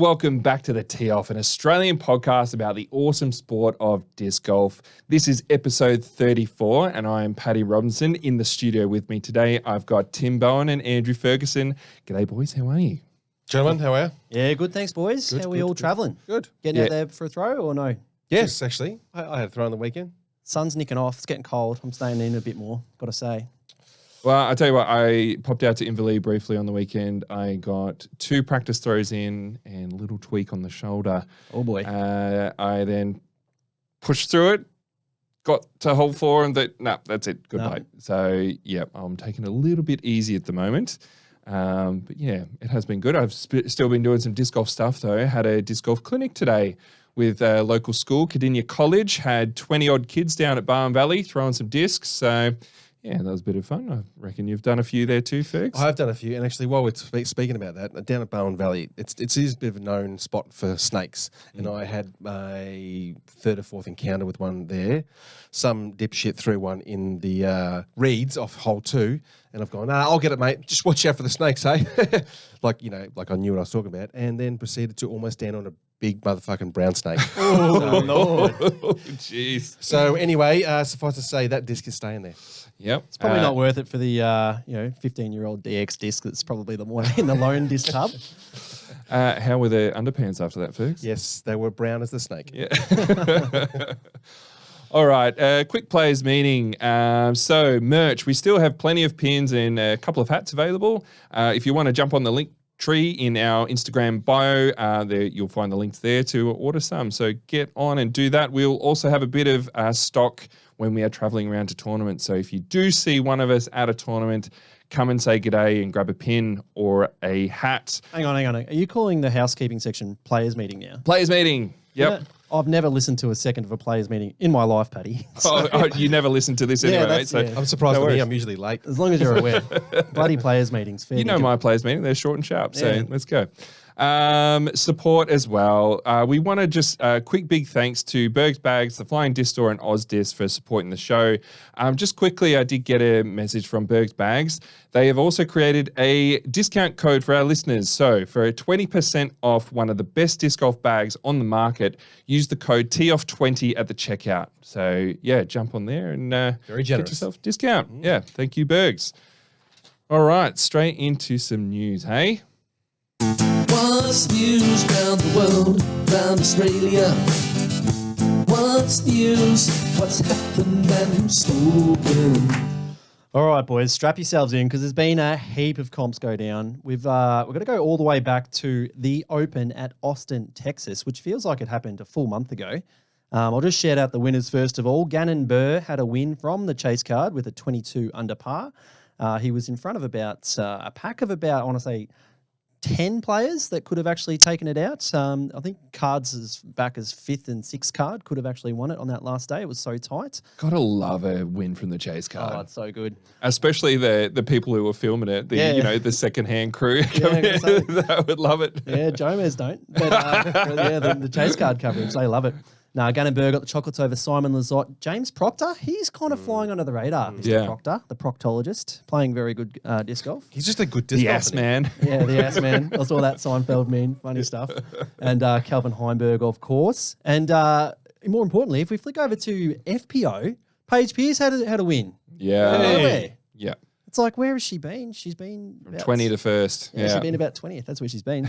welcome back to the Tee Off, an Australian podcast about the awesome sport of disc golf. This is episode 34, and I am Paddy Robinson. In the studio with me today, I've got Tim Bowen and Andrew Ferguson. G'day, boys. How are you? Gentlemen, how are you? Yeah, good. Thanks, boys. How are we all travelling? Good. Getting out there for a throw or no? Yes, actually. I had a throw on the weekend. Sun's nicking off. It's getting cold. I'm staying in a bit more, got to say. Well, I tell you what, I popped out to Inverleigh briefly on the weekend. I got 2 practice throws in and a little tweak on the shoulder. Oh, boy. I then pushed through it, got to hole 4 and that's it. Goodbye. No. So, yeah, I'm taking it a little bit easy at the moment. But, yeah, it has been good. I've still been doing some disc golf stuff, though. Had a disc golf clinic today with a local school, Cardinia College. Had 20-odd kids down at Barn Valley throwing some discs. So, yeah, that was a bit of fun. I reckon you've done a few there too, Fergs. I've done a few, and actually, while we're speaking about that, down at Barwon Valley, it is a bit of a known spot for snakes, and I had a 3rd or 4th encounter with one there. Some dipshit threw one in the reeds off hole 2, and I've gone, I'll get it, mate. Just watch out for the snakes, hey? like I knew what I was talking about, and then proceeded to almost stand on a big motherfucking brown snake. Oh, Lord. Jeez. So anyway, suffice to say, that disc is staying there. Yep. It's probably not worth it for the 15-year-old DX disc that's probably the one in the lone disc tub. How were the underpants after that, Fergs? Yes, they were brown as the snake. Yeah. All right, quick players meeting. So merch, we still have plenty of pins and a couple of hats available. If you want to jump on the link tree in our Instagram bio, there you'll find the links there to order some. So get on and do that. We'll also have a bit of stock when we are traveling around to tournaments. So if you do see one of us at a tournament, come and say g'day and grab a pin or a hat. Hang on. Are you calling the housekeeping section players meeting now? Players meeting. Yep. I've never listened to a second of a players meeting in my life, Paddy. Oh, you never listen to this anyway, mate. So I'm surprised with me. I'm usually late. As long as you're aware. Bloody players meetings. Fair you know my players meeting. They're short and sharp. So Yeah. let's go. Support as well. We want to just quick big thanks to Berg's Bags, the Flying Disc Store, and Ausdisc for supporting the show. Just quickly, I did get a message from Berg's Bags. They have also created a discount code for our listeners. So for a 20% off one of the best disc golf bags on the market, use the code TEEOFF20 at the checkout. So yeah, jump on there and Very generous. get yourself a discount. Yeah, thank you, Bergs. All right, straight into some news, hey? What's news round the world, round Australia? What's news? What's happened and who's spoken? All right, boys, strap yourselves in because there's been a heap of comps go down. We're going to go all the way back to the Open at Austin, Texas, which feels like it happened a full month ago. I'll just shout out the winners first of all. Gannon Burr had a win from the chase card with a 22 under par. He was in front of about a pack of about, I want to say, 10 players that could have actually taken it out. I think cards as back as 5th and 6th card could have actually won it on that last day. It was so tight. Gotta love a win from the chase card. Oh, it's so good. Especially the people who were filming it, the second-hand crew. That would love it. Yeah, Jomez don't. But yeah, the chase card coverage, they love it. No, Gannon Burr got the chocolates over Simon Lizotte. James Proctor, he's kind of flying under the radar, Mr. Proctor, the proctologist, playing very good disc golf. He's just a good disc The golfer. ass man. Yeah, the ass man. I saw that Seinfeld meme, funny stuff. And Calvin Heimberg, of course. And more importantly, if we flick over to FPO, Paige Pierce had a win. Yeah. Nowhere. Yeah. It's like, where has she been? She's been From about 20 to first. Yeah, she's been about 20th. That's where she's been.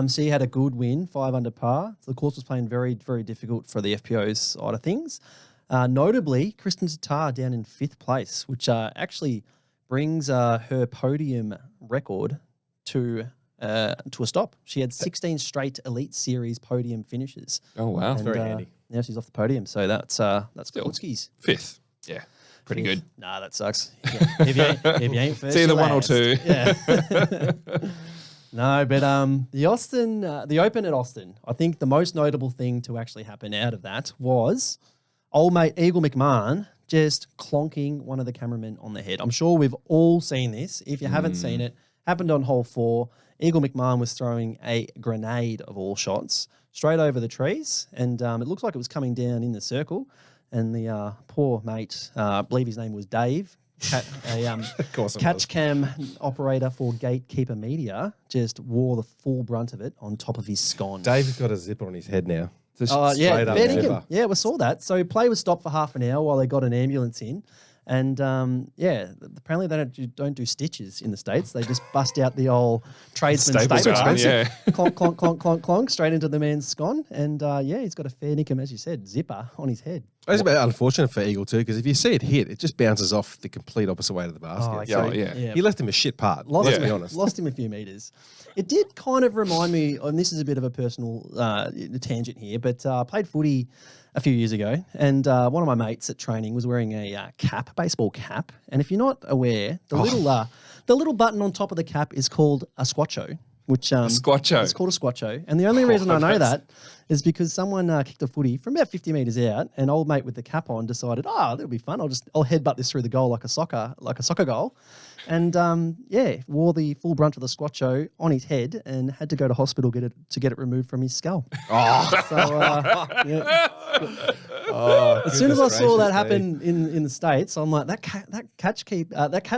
She had a good win, 5 under par. So the course was playing very, very difficult for the FPO's side of things. Notably, Kristen Tatar down in 5th place, which actually brings her podium record to a stop. She had 16 straight Elite Series podium finishes. Oh, wow. And, very handy. Yeah, she's off the podium. So that's Still. Skis. 5th. Yeah. Pretty good. Nah, that sucks. Yeah. If you ain't first, It's either you're 1 or last. 2. Yeah. No, but the Open at Austin, I think the most notable thing to actually happen out of that was old mate Eagle McMahon just clonking one of the cameramen on the head. I'm sure we've all seen this. If you haven't seen it, happened on hole 4. Eagle McMahon was throwing a grenade of all shots straight over the trees, and it looks like it was coming down in the circle. And the poor mate, I believe his name was Dave, Of course it catch cam operator for Gatekeeper Media just wore the full brunt of it on top of his scone. Dave's got a zipper on his head now. Yeah, Straight up fair zipper. dinkum. Yeah, we saw that. So play was stopped for half an hour while they got an ambulance in. And apparently they don't do stitches in the States. They just bust out the old tradesman Staples staple gun, gun. yeah. Clonk, clonk, clonk, clonk, clonk, straight into the man's scone. And he's got a fair nickum, as you said, zipper on his head. It's a bit unfortunate for Eagle too, because if you see it hit, it just bounces off the complete opposite way to the basket. Oh, So yeah. he left him a shit part. Lost Let's him, be honest. Lost him a few meters. It did kind of remind me, and this is a bit of a personal tangent here, but I played footy a few years ago, and one of my mates at training was wearing a cap, baseball cap. And if you're not aware, the little button on top of the cap is called a squatcho, which squatcho. It's called a squatcho. And the only reason I know that is because someone kicked a footy from about 50 meters out, and old mate with the cap on decided, that'll be fun. I'll headbutt this through the goal like a soccer goal. And wore the full brunt of the squatcho on his head and had to go to hospital to get it removed from his skull. As soon as I saw that happen in the States, I'm like, that catch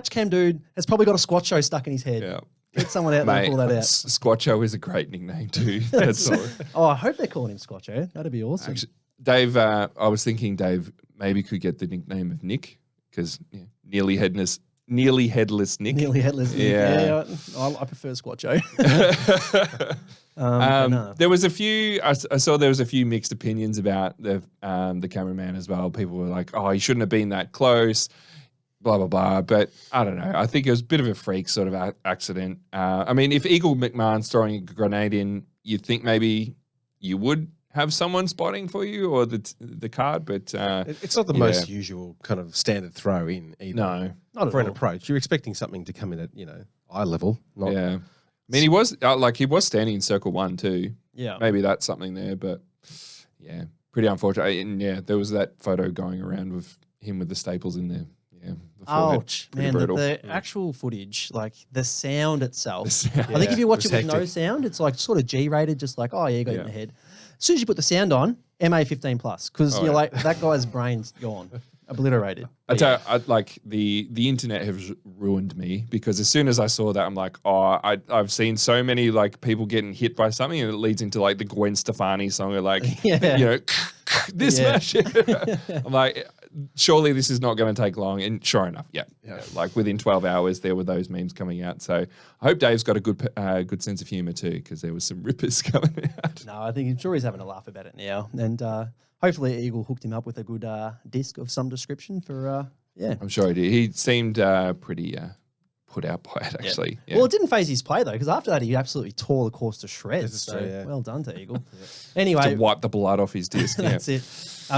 cam dude has probably got a squatcho stuck in his head. Yeah. Get someone out there and pull that out. Squatcho is a great nickname too. That's I hope they're calling him Squatcho. That'd be awesome. Actually, Dave, I was thinking Dave maybe could get the nickname of Nick because nearly headless Nick. Nearly headless. Yeah. I prefer Squatcho. There was a few. I saw there was a few mixed opinions about the cameraman as well. People were like, "Oh, he shouldn't have been that close." Blah blah blah. But I don't know. I think it was a bit of a freak sort of accident. I mean, if Eagle McMahon's throwing a grenade in, you'd think maybe you would have someone spotting for you or the card, but it's not the most usual kind of standard throw in either. No, not for at an all. approach. You're expecting something to come in at eye level. Not yeah. I mean, he was standing in circle one too. Yeah. Maybe that's something there, but yeah, pretty unfortunate. And yeah, there was that photo going around with him with the staples in there. Yeah. The forehead. Ouch, Pretty man! brutal. The actual footage, like the sound itself. The sound. I think if you watch it it was with no hectic. sound, it's like sort of G-rated, just like, oh yeah, you got it in the head. As soon as you put the sound on, MA 15+, because you're like, that guy's brain's gone, obliterated. I tell you, the internet has ruined me because as soon as I saw that, I'm like, I've seen so many like people getting hit by something, and it leads into like the Gwen Stefani song of like, this match. I'm like, surely this is not going to take long, and sure enough, like within 12 hours, there were those memes coming out. So I hope Dave's got a good sense of humor too, because there was some rippers coming out. No, I'm sure he's having a laugh about it now, and hopefully Eagle hooked him up with a good disc of some description for I'm sure he did. He seemed pretty put out by it, actually. Yeah. Well, it didn't phase his play, though, because after that, he absolutely tore the course to shreds. This is So, true, yeah. well done to Eagle. Anyway, to wipe the blood off his disc. that's it.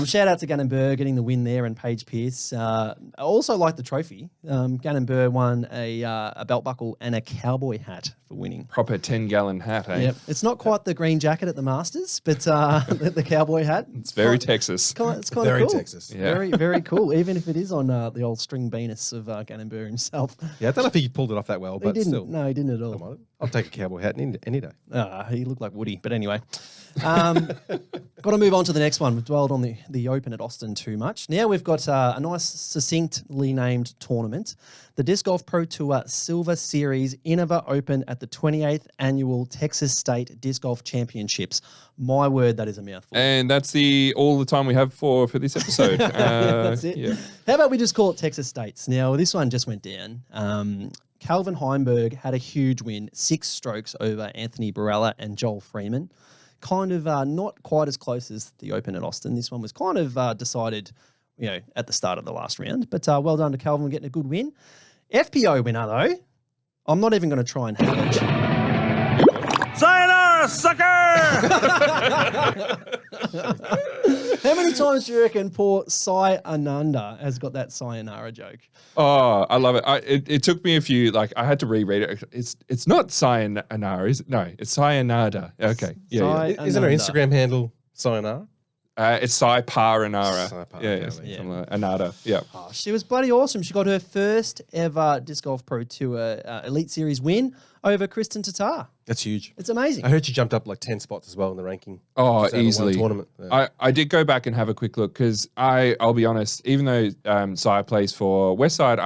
Shout out to Gannon Burr getting the win there and Paige Pierce. I also like the trophy. Gannon Burr won a belt buckle and a cowboy hat for winning. Proper 10-gallon hat, eh? Yep. It's not quite the green jacket at the Masters, but the cowboy hat. It's very Texas. It's kind of Very cool. Texas. Yeah. Very, very cool, even if it is on the old string penis of Gannon Burr himself. Yeah, I don't know if he pulled it off that well, He but didn't. still. No, he didn't at all. Come on. I'll take a cowboy hat any day. He looked like Woody, but anyway. Got to move on to the next one. We've dwelled on the Open at Austin too much. Now we've got a nice, succinctly named tournament. The Disc Golf Pro Tour Silver Series Innova Open at the 28th Annual Texas State Disc Golf Championships. My word, that is a mouthful. And that's all the time we have for this episode. That's it. Yeah. How about we just call it Texas States? Now, this one just went down. Calvin Heimberg had a huge win, 6 strokes over Anthony Barella and Joel Freeman. Kind of not quite as close as the Open at Austin. This one was kind of decided, at the start of the last round. But well done to Calvin getting a good win. FPO winner, though, I'm not even going to try and have it. Sayonara, sucker! How many times do you reckon poor Sai Ananda has got that sayonara joke? Oh, I love it. It took me a few, I had to reread it. It's not Sayonara, is it? No, it's Sayonara. Okay. Yeah. Sai Isn't her Ananda. Instagram handle Sayonara? It's Sayonara. Sayonara, Yeah, yeah. something like Anada. Yeah. Oh, she was bloody awesome. She got her first ever Disc Golf Pro Tour Elite Series win over Kristen Tatar. That's huge. It's amazing. I heard she jumped up like 10 spots as well in the ranking. Oh, Just out of one easily. tournament. Yeah. I did go back and have a quick look because I'll be honest, even though Saya plays for Westside,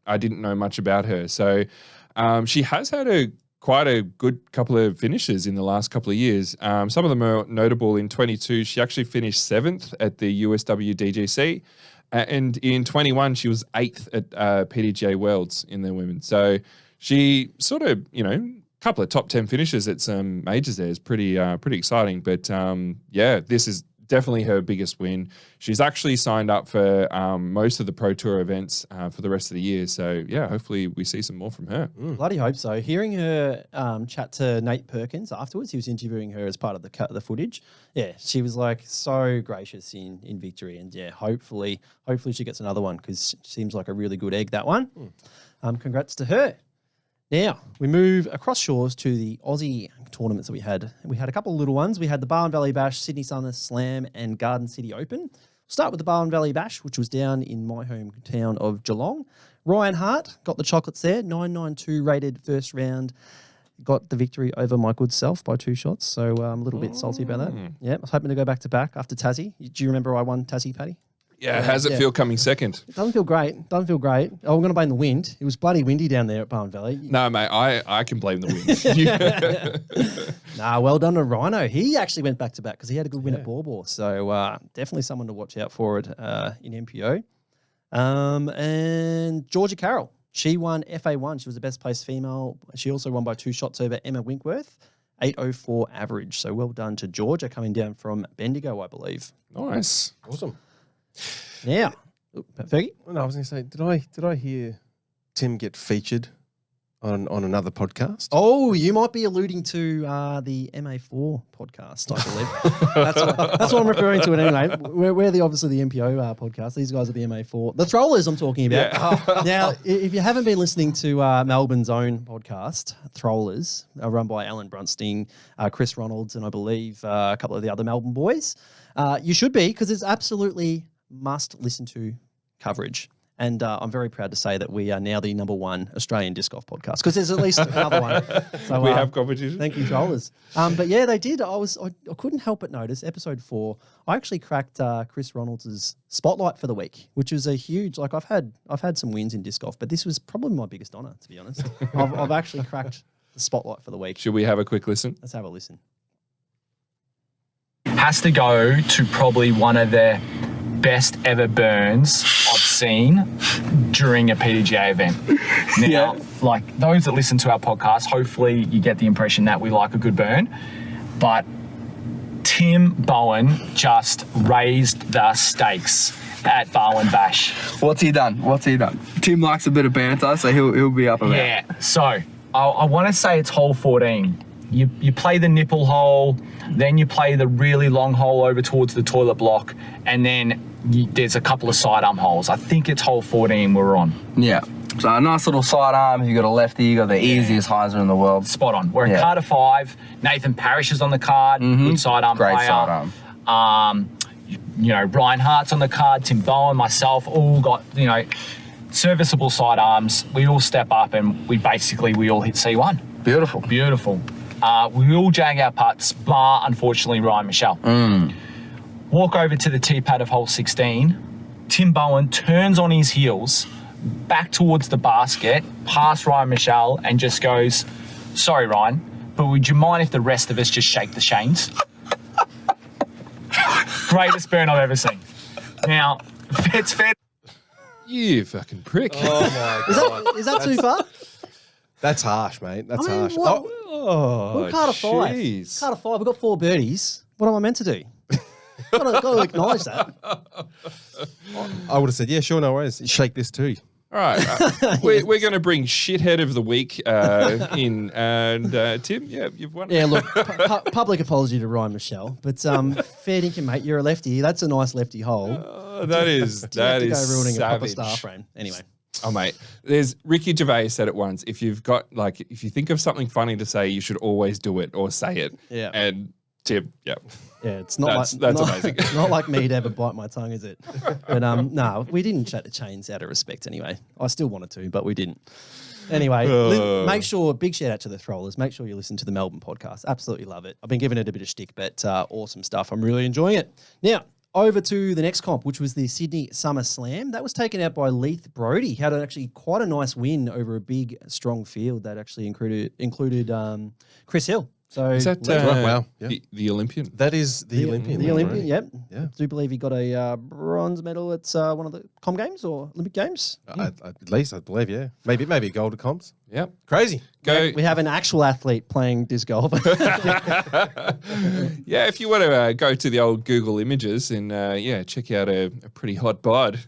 I didn't know much about her. So she has had quite a good couple of finishes in the last couple of years. Some of them are notable. In 22, she actually finished 7th at the USW DGC. And in 21, she was 8th at PDGA Worlds in the women. So she sort of, couple of top 10 finishes at some majors there is pretty exciting. But yeah, this is definitely her biggest win. She's actually signed up for most of the Pro Tour events for the rest of the year. So yeah, hopefully we see some more from her. Bloody hope so. Hearing her chat to Nate Perkins afterwards, he was interviewing her as part of the footage. Yeah, she was like so gracious in victory, and yeah, hopefully she gets another one because she seems like a really good egg, that one. Congrats to her. Now, we move across shores to the Aussie tournaments that we had. We had a couple of little ones. We had the Barwon Valley Bash, Sydney Summer Slam, and Garden City Open. We'll start with the Barwon Valley Bash, which was down in my hometown of Geelong. Ryan Hart got the chocolates there, 992 rated first round. Got the victory over my good self by 2 shots, so I'm a little bit salty about that. Yeah, I was hoping to go back-to-back after Tassie. Do you remember I won Tassie, Paddy? Yeah, how's it feel coming second? It doesn't feel great. Oh, I'm going to blame the wind. It was bloody windy down there at Barwon Valley. No, mate, I can blame the wind. Nah, well done to Rhino. He actually went back-to-back because he had a good win at Bawbor. So definitely someone to watch out for it in MPO. And Georgia Carroll, she won FA1. She was the best placed female. She also won by 2 shots over Emma Winkworth. 804 average. So well done to Georgia coming down from Bendigo, I believe. Nice. Awesome. Now, Fergie? No, I was going to say, did I hear Tim get featured on another podcast? Oh, you might be alluding to the MA4 podcast, I believe. that's what I'm referring to it anyway. We're obviously the MPO podcast. These guys are the MA4. The Trollers I'm talking about. Yeah. Now, if you haven't been listening to Melbourne's own podcast, Trollers, run by Alan Brunsting, Chris Ronalds, and I believe a couple of the other Melbourne boys, you should be, because it's absolutely must listen to coverage. And I'm very proud to say that we are now the #1 Australian disc golf podcast, because there's at least another one. So We have competition. Thank you, Trollers. But yeah, they did. I couldn't help but notice episode 4. I actually cracked Chris Ronalds' spotlight for the week, which was a huge. Like I've had some wins in disc golf, but this was probably my biggest honour, to be honest. I've actually cracked the spotlight for the week. Should we have a quick listen? Let's have a listen. Has to go to probably one of the best ever burns I've seen during a PDGA event. Now, like those that listen to our podcast, hopefully you get the impression that we like a good burn, but Tim Bowen just raised the stakes at Barwon Bash. What's he done? Tim likes a bit of banter, so he'll be up about. Yeah, so I want to say it's hole 14. You play the nipple hole, then you play the really long hole over towards the toilet block, and then there's a couple of sidearm holes. I think it's hole 14 we're on. Yeah. So a nice little sidearm. You got a lefty. You got the easiest hyzer in the world. Spot on. We're in Carter 5. Nathan Parrish is on the card. Good sidearm Great player. sidearm. Ryan Hart's on the card. Tim Bowen, myself, all got serviceable sidearms. We all step up and we all hit C1. Beautiful. We all jag our putts, bar, unfortunately, Ryan Michelle. Walk over to the tee pad of hole 16. Tim Bowen turns on his heels, back towards the basket, past Ryan Michelle, and just goes, "Sorry, Ryan, but would you mind if the rest of us just shake the chains?" Greatest burn I've ever seen. Now, it's fair. You fucking prick. Oh my God. Is that too far? That's harsh, mate. That's harsh. What? Oh, We're Carter 5. jeez. Carter 5. We've got 4 birdies. What am I meant to do? got to acknowledge that. I would have said, yeah, sure, no worries. Shake this too. All right. We're going to bring shithead of the week in. And Tim, yeah, you've won. Yeah, look, public apology to Ryan Michelle, but fair dinkum, mate. You're a lefty. That's a nice lefty hole. That is You have to go ruining a proper savage. star frame. Anyway. Oh, mate. There's Ricky Gervais said it once. If you think of something funny to say, you should always do it or say it. Yeah. And Tim. Yep. Yeah, it's not That's amazing. Not like me to ever bite my tongue, is it? But no, we didn't chat to Chains out of respect anyway. I still wanted to, but we didn't. Anyway, make sure, big shout out to the Throwlers. Make sure you listen to the Melbourne podcast. Absolutely love it. I've been giving it a bit of shtick, but awesome stuff. I'm really enjoying it. Now, over to the next comp, which was the Sydney Summer Slam. That was taken out by Leith Brodie. Had actually quite a nice win over a big, strong field that actually included Chris Hill. So Is that wow. Yeah. the Olympian? That is the Olympian. The Olympian, right? yep. Yeah. I do believe he got a bronze medal at one of the Com Games or Olympic Games. At least, I believe, yeah. Maybe a gold at comps. Yep. Crazy. Go. We have an actual athlete playing disc golf. Yeah, if you want to go to the old Google images and check out a pretty hot bod,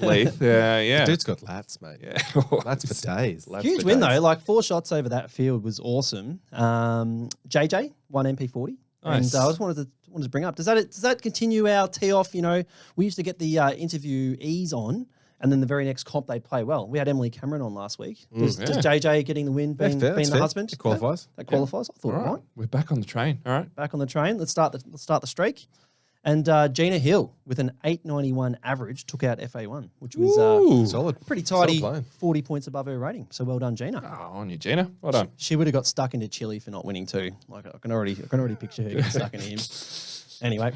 Leith. Yeah. Dude's got lats, mate. Yeah. Lats for days. Lats Huge for win days. though, like 4 shots over that field was awesome. JJ won MP40, Nice. and I just wanted to bring up. Does that continue our tee off? You know, we used to get the interviewees on, and then the very next comp they'd play well. We had Emily Cameron on last week. Does JJ getting the win being That's the fair. husband? It qualifies. That qualifies. I thought All it right. might. We're back on the train. All right. Back on the train. Let's start the streak. And Gina Hill with an 891 average took out FA1, which was Ooh. Solid. pretty tidy, Solid playing. 40 points above her rating. So well done, Gina. Oh, on you, Gina. Well done. She would have got stuck into Chile for not winning too. Like I can already picture her getting stuck into him. Anyway,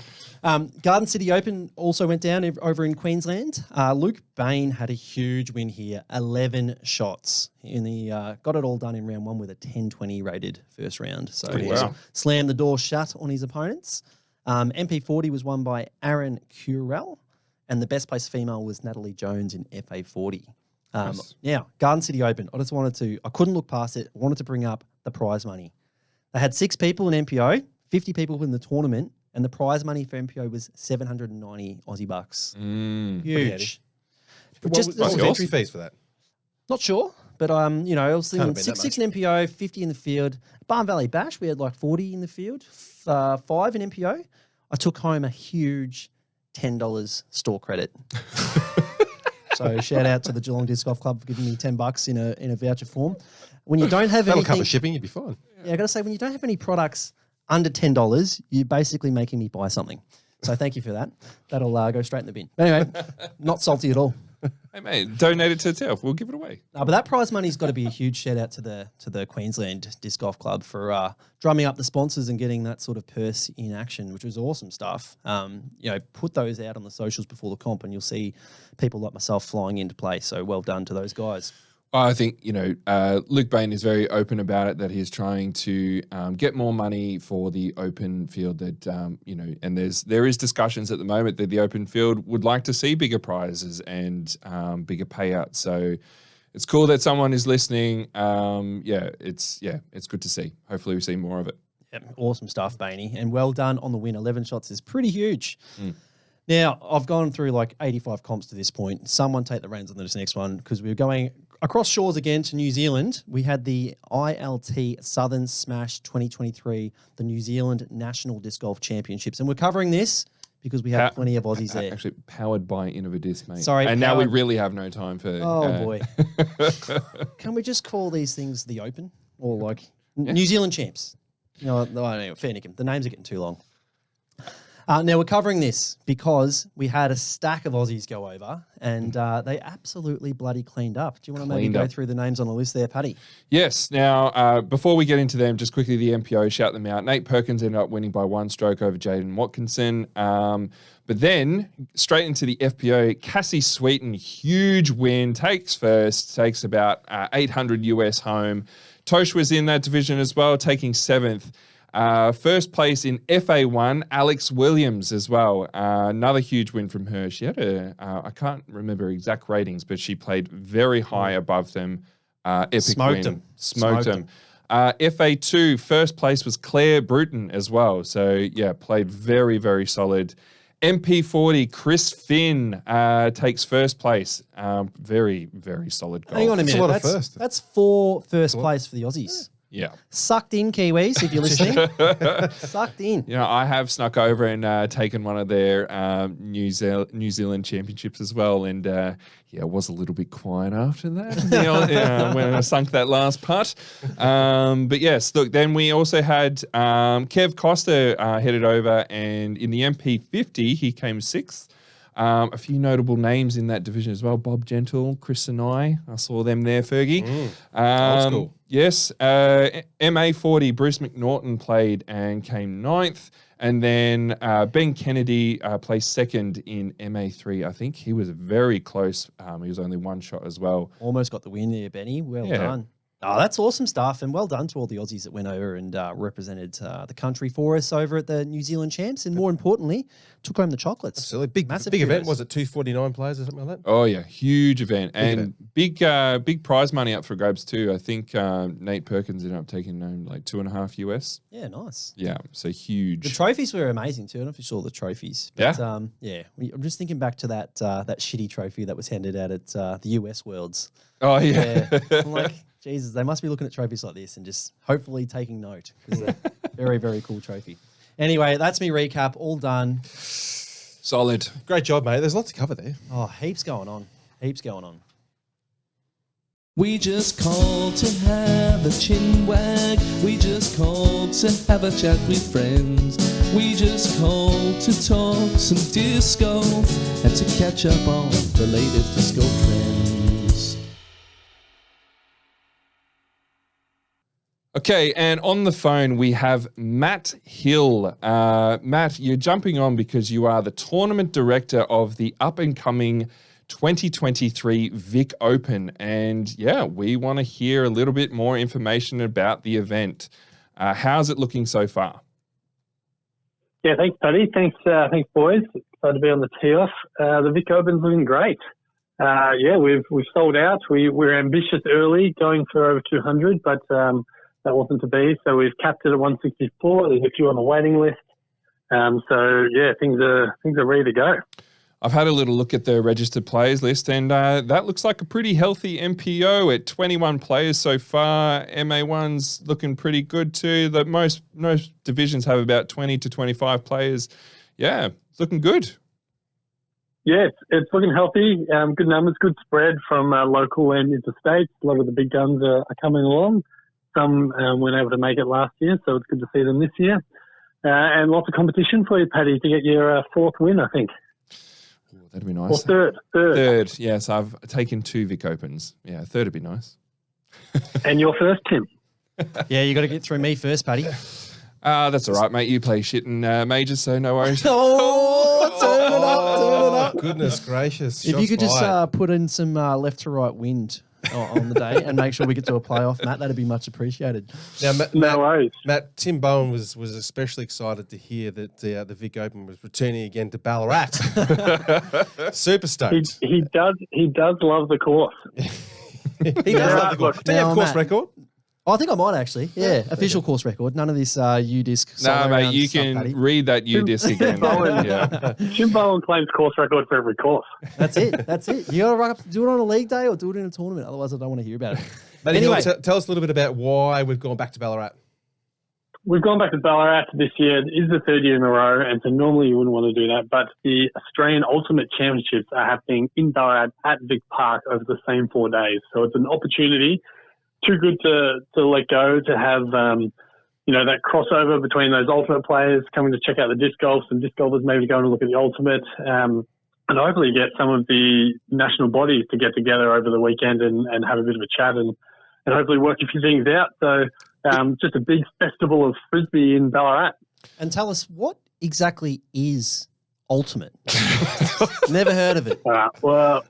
Garden City Open also went down over in Queensland. Luke Bain had a huge win here, 11 shots. In the got it all done in round 1 with a 10-20 rated first round. So he wow. slammed the door shut on his opponents. MP40 was won by Aaron Curell, and the best placed female was Natalie Jones in FA40. Nice. Now, Garden City Open, I couldn't look past it. I wanted to bring up the prize money. They had 6 people in MPO, 50 people in the tournament, and the prize money for MPO was 790 Aussie bucks. Huge. What Just- was That's the entry awesome. fees for that? Not sure, but I was thinking Can't have been that 6 in MPO, 50 in the field. Barn Valley Bash, we had like 40 in the field, 5 in MPO. I took home a huge $10 store credit. So shout out to the Geelong Disc Golf Club for giving me $10 in a voucher form. When you don't have That'll anything, cover shipping, you'd be fine. yeah, I got to say, when you don't have any products under $10, you're basically making me buy something. So thank you for that. That'll go straight in the bin. But anyway, not salty at all. Hey, mate, donate it to itself. We'll give it away. But that prize money's got to be a huge shout out to the Queensland Disc Golf Club for drumming up the sponsors and getting that sort of purse in action, which was awesome stuff. Put those out on the socials before the comp, and you'll see people like myself flying into play. So well done to those guys. I think, Luke Bain is very open about it, that he's trying to get more money for the open field that, and there is discussions at the moment that the open field would like to see bigger prizes and bigger payouts. So it's cool that someone is listening. It's good to see. Hopefully we see more of it. Yep, awesome stuff, Bainey. And well done on the win. 11 shots is pretty huge. Now, I've gone through like 85 comps to this point. Someone take the reins on this next one, because we're going across shores again to New Zealand. We had the ILT Southern Smash 2023, the New Zealand National Disc Golf Championships. And we're covering this because we have plenty of Aussies there. Actually, powered by Innovidisc, mate. Sorry, and now we powered- really have no time for. Oh, boy. Can we just call these things the Open? Or like New Zealand champs? No, fair Nickum. The names are getting too long. Now, we're covering this because we had a stack of Aussies go over, and they absolutely bloody cleaned up. Do you want to maybe Cleaned go up. through the names on the list there, Paddy? Yes. Now, before we get into them, just quickly the MPO, shout them out. Nate Perkins ended up winning by 1 stroke over Jaden Watkinson. But then straight into the FPO, Cassie Sweeten, huge win, takes first, takes about 800 US home. Tosh was in that division as well, taking 7th. First place in FA1, Alex Williams as well. Another huge win from her. She had I can't remember exact ratings, but she played very high above them. Epic Smoked win. them. Smoked Smoked them. FA2, first place was Claire Bruton as well. So, yeah, played very, very solid. MP40, Chris Finn takes first place. Very, very solid golf. Hang on a That's a minute. lot of first. That's 4 first place for the Aussies. Yeah. Sucked in, Kiwis, if you're listening. Sucked in. You know, I have snuck over and taken one of their New Zealand championships as well, and it was a little bit quiet after that when I sunk that last putt. But yes, look, then we also had Kev Costa headed over, and in the MP50 he came sixth. A few notable names in that division as well. Bob Gentle, Chris and I saw them there, Fergie. Old school. Yes. MA40, Bruce McNaughton played and came ninth. And then Ben Kennedy placed second in MA3, I think. He was very close. He was only one shot as well. Almost got the win there, Benny. Well done. Oh, that's awesome stuff, and well done to all the Aussies that went over and represented the country for us over at the New Zealand Champs, and more importantly, took home the chocolates. Absolutely. Massive big event. kudos. Was it 249 players or something like that? Oh, yeah. Huge event. And big prize money up for grabs too. I think Nate Perkins ended up taking home like $2.5 US. Yeah, nice. Yeah, so huge. The trophies were amazing too. I don't know if you saw the trophies. But, I'm just thinking back to that shitty trophy that was handed out at the US Worlds. Oh, yeah. I'm like, Jesus, they must be looking at trophies like this and just hopefully taking note, because they're very, very cool trophy. Anyway, that's me recap. All done. Solid. Great job, mate. There's lots to cover there. Oh, heaps going on. Heaps going on. We just called to have a chin wag. We just called to have a chat with friends. We just called to talk some disc golf and to catch up on the latest disc golf trends. Okay, and on the phone we have Matt Hill. Matt, you're jumping on because you are the tournament director of the up-and-coming 2023 Vic Open. And yeah, we want to hear a little bit more information about the event. How's it looking so far? Yeah, thanks, Paddy. Thanks, boys. Excited to be on the tee off. The Vic Open's looking great. We've sold out. We're ambitious early, going for over 200, but that wasn't to be. So we've capped it at 164. There's a few on the waiting list. Things are ready to go. I've had a little look at the registered players list, and that looks like a pretty healthy MPO at 21 players so far. MA1's looking pretty good too. Most divisions have about 20 to 25 players. Yeah, it's looking good. Yeah, it's looking healthy. Good numbers, good spread from local and interstate. A lot of the big guns are coming along. Some weren't able to make it last year, so it's good to see them this year. And lots of competition for you, Paddy, to get your fourth win, I think. Ooh, that'd be nice. Or third. Yes, I've taken 2 Vic Opens. Yeah, third would be nice. And your first, Tim. Yeah, you got to get through me first, Paddy. That's all right, mate. You play shit in majors, so no worries. Turn it up. Goodness gracious. If you could Shots fired. just put in some left to right wind on the day and make sure we get to a playoff, Matt, that'd be much appreciate. Now, No worries. Matt, Tim Bowen was especially excited to hear that the Vic Open was returning again to Ballarat. Super stoked. He does love the course. He does love the course. Look, Do you have now, course Matt, record? I think I might actually. Yeah, official course record. None of this U-disc. No, solo mate, round you stuff, can Paddy. read that U-disc again. Yeah. Jim Bowen claims course record for every course. That's it. You got to do it on a league day or do it in a tournament. Otherwise, I don't want to hear about it. But Anyway. tell us a little bit about why we've gone back to Ballarat. We've gone back to Ballarat this year. It is the third year in a row, and so normally you wouldn't want to do that, but the Australian Ultimate Championships are happening in Ballarat at Vic Park over the same 4 days. So it's an opportunity too good to let go, to have that crossover between those Ultimate players coming to check out the disc golf, and disc golfers maybe going to look at the Ultimate, and hopefully get some of the national bodies to get together over the weekend and have a bit of a chat and hopefully work a few things out. So just a big festival of Frisbee in Ballarat. And tell us, what exactly is Ultimate? Never heard of it. Well,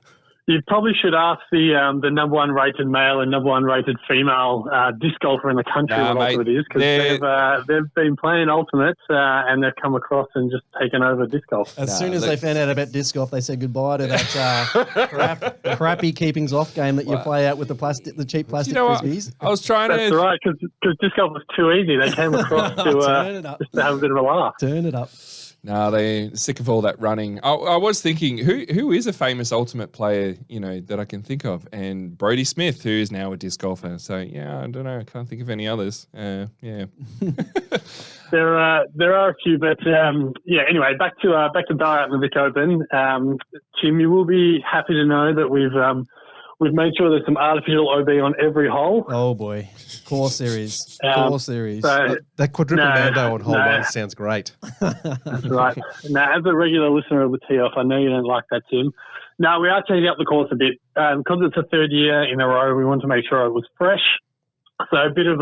you probably should ask the number one rated male and number one rated female disc golfer in the country Nah, what mate, Ultimate is, because they've been playing Ultimate and they've come across and just taken over disc golf. As soon as they found out about disc golf, they said goodbye to that crappy keepings off game that you play out with the cheap plastic You know what? frisbees. I was trying That's to... right, because disc golf was too easy. They came across Turn it up. just to have a bit of a laugh. Turn it up. No, they're sick of all that running. I was thinking, who is a famous ultimate player, that I can think of? And Brodie Smith, who is now a disc golfer. So, yeah, I don't know. I can't think of any others. Yeah. There are a few, but anyway, back to Ballarat and the Vic Open. Tim, you will be happy to know that we've made sure there's some artificial OB on every hole. Oh boy, core series. That quadruple Mando on hole one sounds great. That's right. Now, as a regular listener of the Tee Off, I know you don't like that, Tim. No, we are changing up the course a bit. Because it's the third year in a row, we want to make sure it was fresh. So a bit of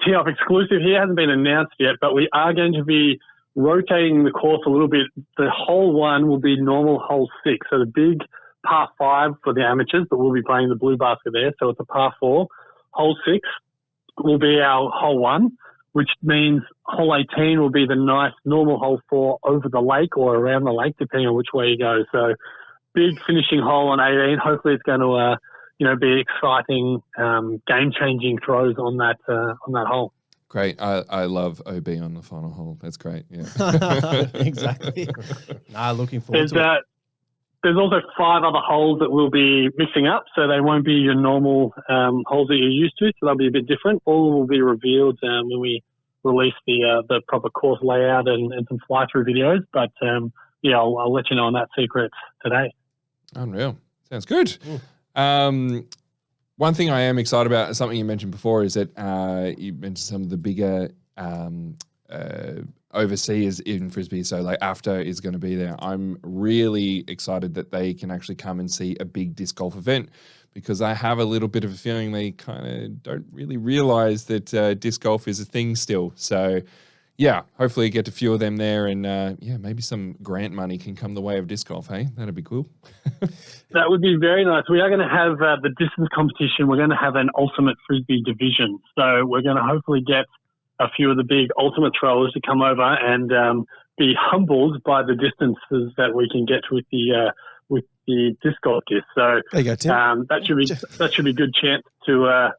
Tee Off exclusive here. Hasn't been announced yet, but we are going to be rotating the course a little bit. The hole 1 will be normal hole 6. So the big par 5 for the amateurs, but we'll be playing the blue basket there. So it's a par 4. Hole 6 will be our hole 1, which means hole 18 will be the nice normal hole 4 over the lake or around the lake, depending on which way you go. So big finishing hole on 18. Hopefully it's going to be exciting, game-changing throws on that hole. Great. I love OB on the final hole. That's great. Yeah. Exactly. Looking forward to it. There's also 5 other holes that we'll be mixing up, so they won't be your normal holes that you're used to, so they'll be a bit different. All will be revealed when we release the proper course layout and some fly-through videos, but I'll let you know on that secret today. Unreal. Sounds good. One thing I am excited about, something you mentioned before, is that you mentioned some of the bigger overseas in Frisbee. So like AFTA is going to be there. I'm really excited that they can actually come and see a big disc golf event, because I have a little bit of a feeling they kind of don't really realize that disc golf is a thing still. So yeah, hopefully get a few of them there, and maybe some grant money can come the way of disc golf. Hey, that'd be cool. That would be very nice. We are going to have the distance competition. We're going to have an ultimate Frisbee division. So we're going to hopefully get a few of the big ultimate throwers to come over and be humbled by the distances that we can get with the disc golf disc. So there you go, Tim. that should be a good chance to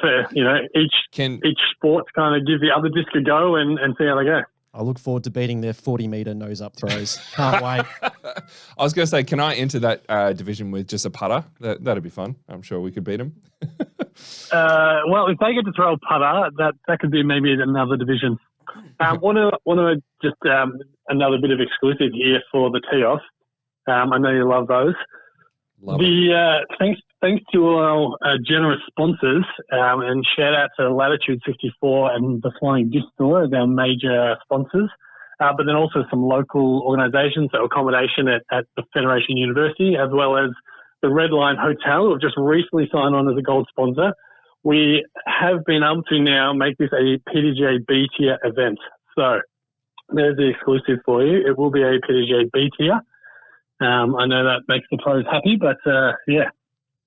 for each sport to kind of give the other disc a go and see how they go. I look forward to beating their 40-meter nose-up throws. Can't wait. I was going to say, can I enter that division with just a putter? That'd be fun. I'm sure we could beat them. Well, if they get to throw a putter, that could be maybe another division. Want to just another bit of exclusive here for the Tee Off. I know you love those. Thanks to our generous sponsors, and shout out to Latitude 64 and the Flying Disc Store as our major sponsors, but then also some local organisations, so accommodation at the Federation University, as well as the Red Line Hotel, who have just recently signed on as a gold sponsor. We have been able to now make this a PDGA B tier event. So there's the exclusive for you. It will be a PDGA B tier. I know that makes the pros happy, but yeah.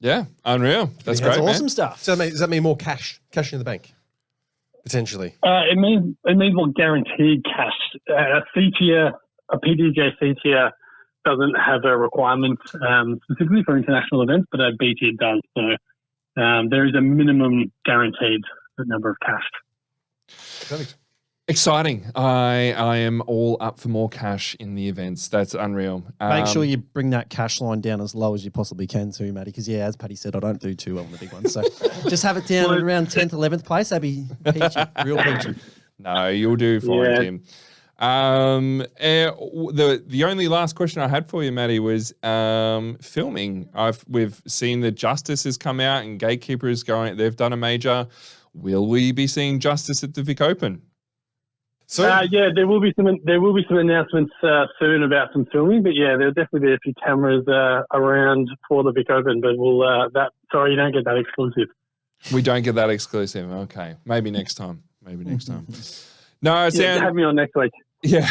Yeah, unreal. That's great, awesome man. stuff. So does that mean more cash in the bank, potentially? It means more guaranteed cash. A C tier, a PDGA C tier doesn't have a requirement specifically for international events, but a B tier does. So there is a minimum guaranteed number of cash. Perfect. Exciting. I am all up for more cash in the events. That's unreal. Make sure you bring that cash line down as low as you possibly can too, Matty, because, as Paddy said, I don't do too well in the big ones. So just have it down at around 10th, 11th place. That'd be peachy, real peachy. No, you'll do fine, Tim. The only last question I had for you, Matty, was filming. We've seen that Justice has come out and Gatekeeper is going. They've done a major. Will we be seeing Justice at the Vic Open? So there will be some announcements soon about some filming, but there'll definitely be a few cameras around for the Vic Open. But sorry, you don't get that exclusive. We don't get that exclusive. Okay, maybe next time. No, have me on next week. Yeah,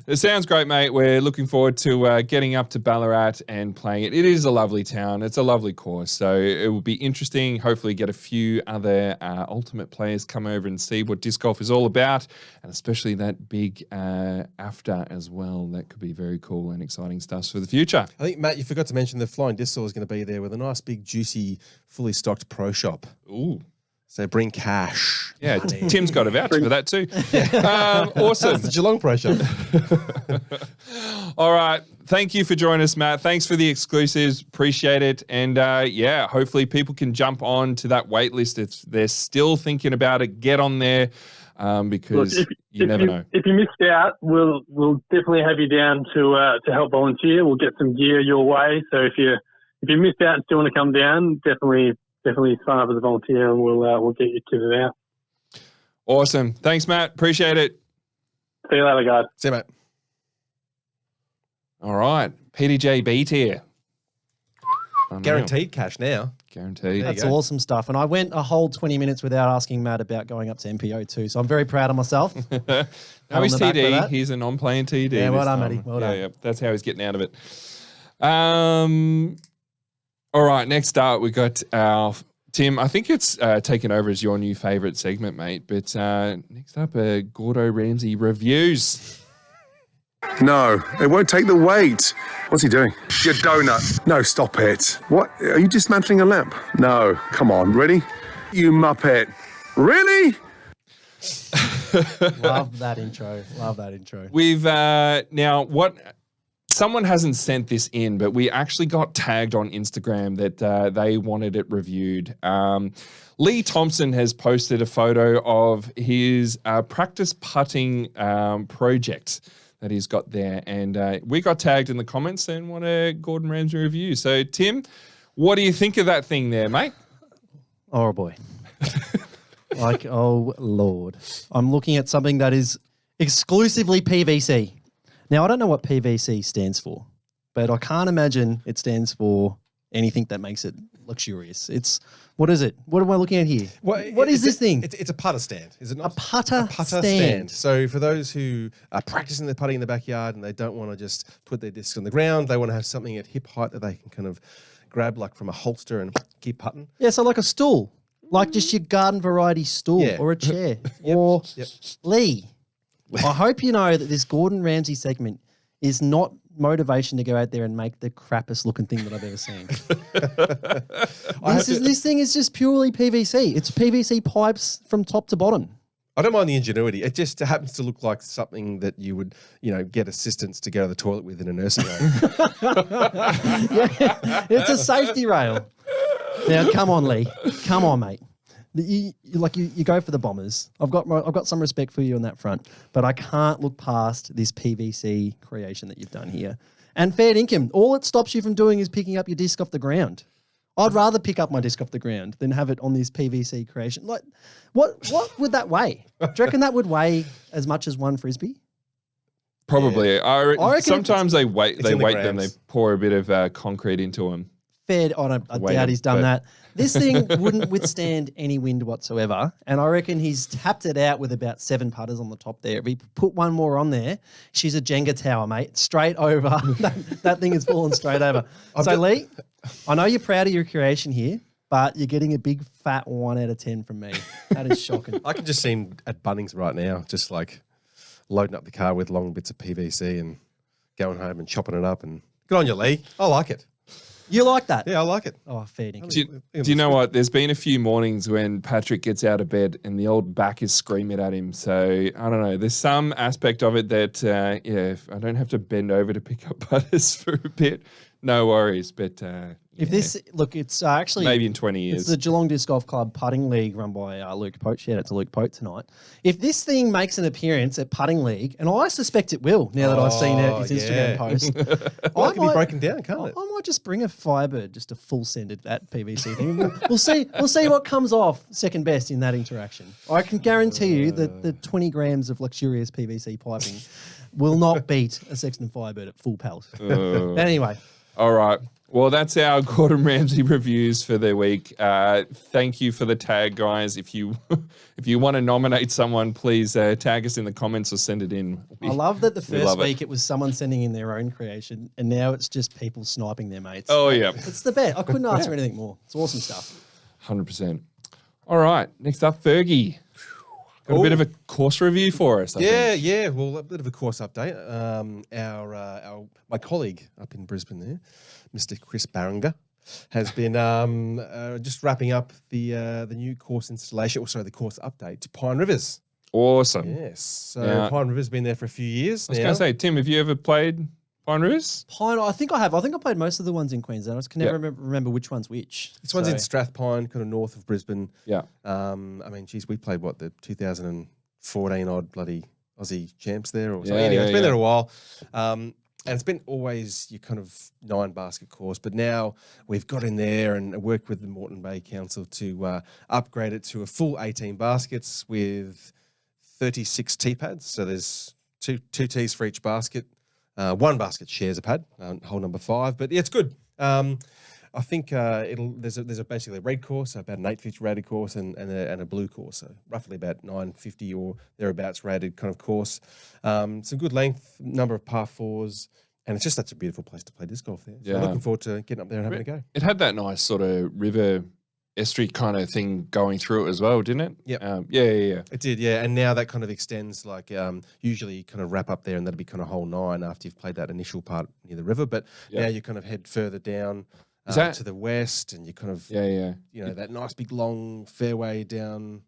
it sounds great, mate. We're looking forward to getting up to Ballarat and playing it. It is a lovely town. It's a lovely course. So it will be interesting. Hopefully get a few other ultimate players come over and see what disc golf is all about, and especially that big AFTA as well. That could be very cool and exciting stuff for the future. I think, Matt, you forgot to mention the Flying Disc Store is going to be there with a nice big, juicy, fully stocked pro shop. Ooh. So bring cash. Yeah, Tim's got a voucher for that too. Awesome. The Geelong pressure. All right. Thank you for joining us, Matt. Thanks for the exclusives. Appreciate it. And hopefully people can jump on to that wait list if they're still thinking about it. Get on there because you never know. If you missed out, we'll definitely have you down to help volunteer. We'll get some gear your way. So if you missed out and still want to come down, definitely sign up as a volunteer and we'll get you kitted out. Awesome. Thanks, Matt. Appreciate it. See you later, guys. See you, mate. All right. PDJ beat here. Guaranteed cash now. Guaranteed. That's awesome stuff. And I went a whole 20 minutes without asking Matt about going up to MPO too. So I'm very proud of myself. No, he's TD. He's a non-playing TD. Yeah, well done, Matty. Well done. Yeah, that's how he's getting out of it. All right, next up, we got our Tim. I think it's taken over as your new favourite segment, mate. But next up, Gordo Ramsay reviews. No, it won't take the weight. What's he doing? Your donut. No, stop it. What? Are you dismantling a lamp? No, come on, ready? You muppet. Really? Love that intro. Love that intro. We've now what. Someone hasn't sent this in, but we actually got tagged on Instagram that they wanted it reviewed. Lee Thompson has posted a photo of his practice putting project that he's got there. And we got tagged in the comments and want a Gordon Ramsay review. So, Tim, what do you think of that thing there, mate? Oh, boy. Like, oh, Lord. I'm looking at something that is exclusively PVC. Now, I don't know what PVC stands for, but I can't imagine it stands for anything that makes it luxurious. What is it? What am I looking at here? What is this thing? It's a putter stand, is it not? A putter stand. So for those who are practicing their putting in the backyard and they don't want to just put their discs on the ground, they want to have something at hip height that they can kind of grab like from a holster and keep putting. Yeah, so like a stool, like just your garden variety stool or a chair or Lee. I hope you know that this Gordon Ramsay segment is not motivation to go out there and make the crappiest looking thing that I've ever seen. This thing is just purely PVC. It's PVC pipes from top to bottom. I don't mind the ingenuity. It just happens to look like something that you would, get assistants to go to the toilet with in a nursing home. Yeah, it's a safety rail. Now, come on, Lee. Come on, mate. You go for the Bombers. I've got some respect for you on that front, but I can't look past this PVC creation that you've done here. And fair income. All it stops you from doing is picking up your disc off the ground. I'd rather pick up my disc off the ground than have it on this PVC creation. Like, what would that weigh? Do you reckon that would weigh as much as one frisbee? Probably. I reckon sometimes they weight them. grams. They pour a bit of concrete into them. Fair. I doubt he's done that. This thing wouldn't withstand any wind whatsoever, and I reckon he's tapped it out with about 7 putters on the top there. If we put one more on there, she's a Jenga tower, mate. Straight over. that thing is falling straight over. Lee, I know you're proud of your creation here, but you're getting a big fat 1 out of 10 from me. That is shocking. I can just see him at Bunnings right now, just like loading up the car with long bits of PVC and going home and chopping it up. And good on you, Lee. I like it. You like that? Yeah, I like it. Oh, fair dinkum. Do you know what? There's been a few mornings when Patrick gets out of bed and the old back is screaming at him. So, I don't know. There's some aspect of it that, if I don't have to bend over to pick up putters for a bit, no worries. But it's actually maybe in 20 years. It's the Geelong Disc Golf Club putting league run by Luke Pote. Shout out to Luke Pote tonight. If this thing makes an appearance at putting league, and I suspect it will now that I've seen his Instagram post, Well, it can be broken down, can't it? I might just bring a Firebird, just a full send that PVC thing. We'll see what comes off second best in that interaction. I can guarantee you that the 20 grams of luxurious PVC piping will not beat a Sexton Firebird at full pelt. Anyway. All right. Well, that's our Gordon Ramsay reviews for the week. Thank you for the tag, guys. If you want to nominate someone, please tag us in the comments or send it in. I love that the first week it was someone sending in their own creation, and now it's just people sniping their mates. Oh, yeah. It's the best. I couldn't ask for anything more. It's awesome stuff. 100%. All right. Next up, Fergie. Got a bit of a course review for us. I think. Yeah. Well, a bit of a course update. My colleague up in Brisbane there, Mr. Chris Barringer, has been just wrapping up the new course installation, or sorry, the course update to Pine Rivers. Awesome. Yes. So Yeah. Pine Rivers been there for a few years. I was going to say, Tim, have you ever played Pine Rivers? Pine, I think I have. I think I played most of the ones in Queensland. I just can never remember which one's which. This one's in Strathpine, kind of north of Brisbane. Yeah. I mean, geez, we played the 2014 odd bloody Aussie champs there, or something. Yeah, Anyway, it's been yeah. there a while. And it's been always your kind of 9-basket course, but now we've got in there and worked with the Moreton Bay Council to upgrade it to a full 18 baskets with 36 tee pads. So there's two tees for each basket. One basket shares a pad, hole number 5. But yeah, it's good. I think there's basically a red course, so about an 850 rated course, and a blue course, so roughly about 950 or thereabouts rated kind of course. Some good length, number of par 4s, and it's just such a beautiful place to play disc golf there. So Yeah. looking forward to getting up there and having a go. It had that nice sort of river estuary kind of thing going through it as well, didn't it? Yep. Yeah. It did, yeah. And now that kind of extends, like usually you kind of wrap up there and that'll be kind of hole 9 after you've played that initial part near the river. But now you kind of head further down to the west, and you kind of, that nice big long fairway down.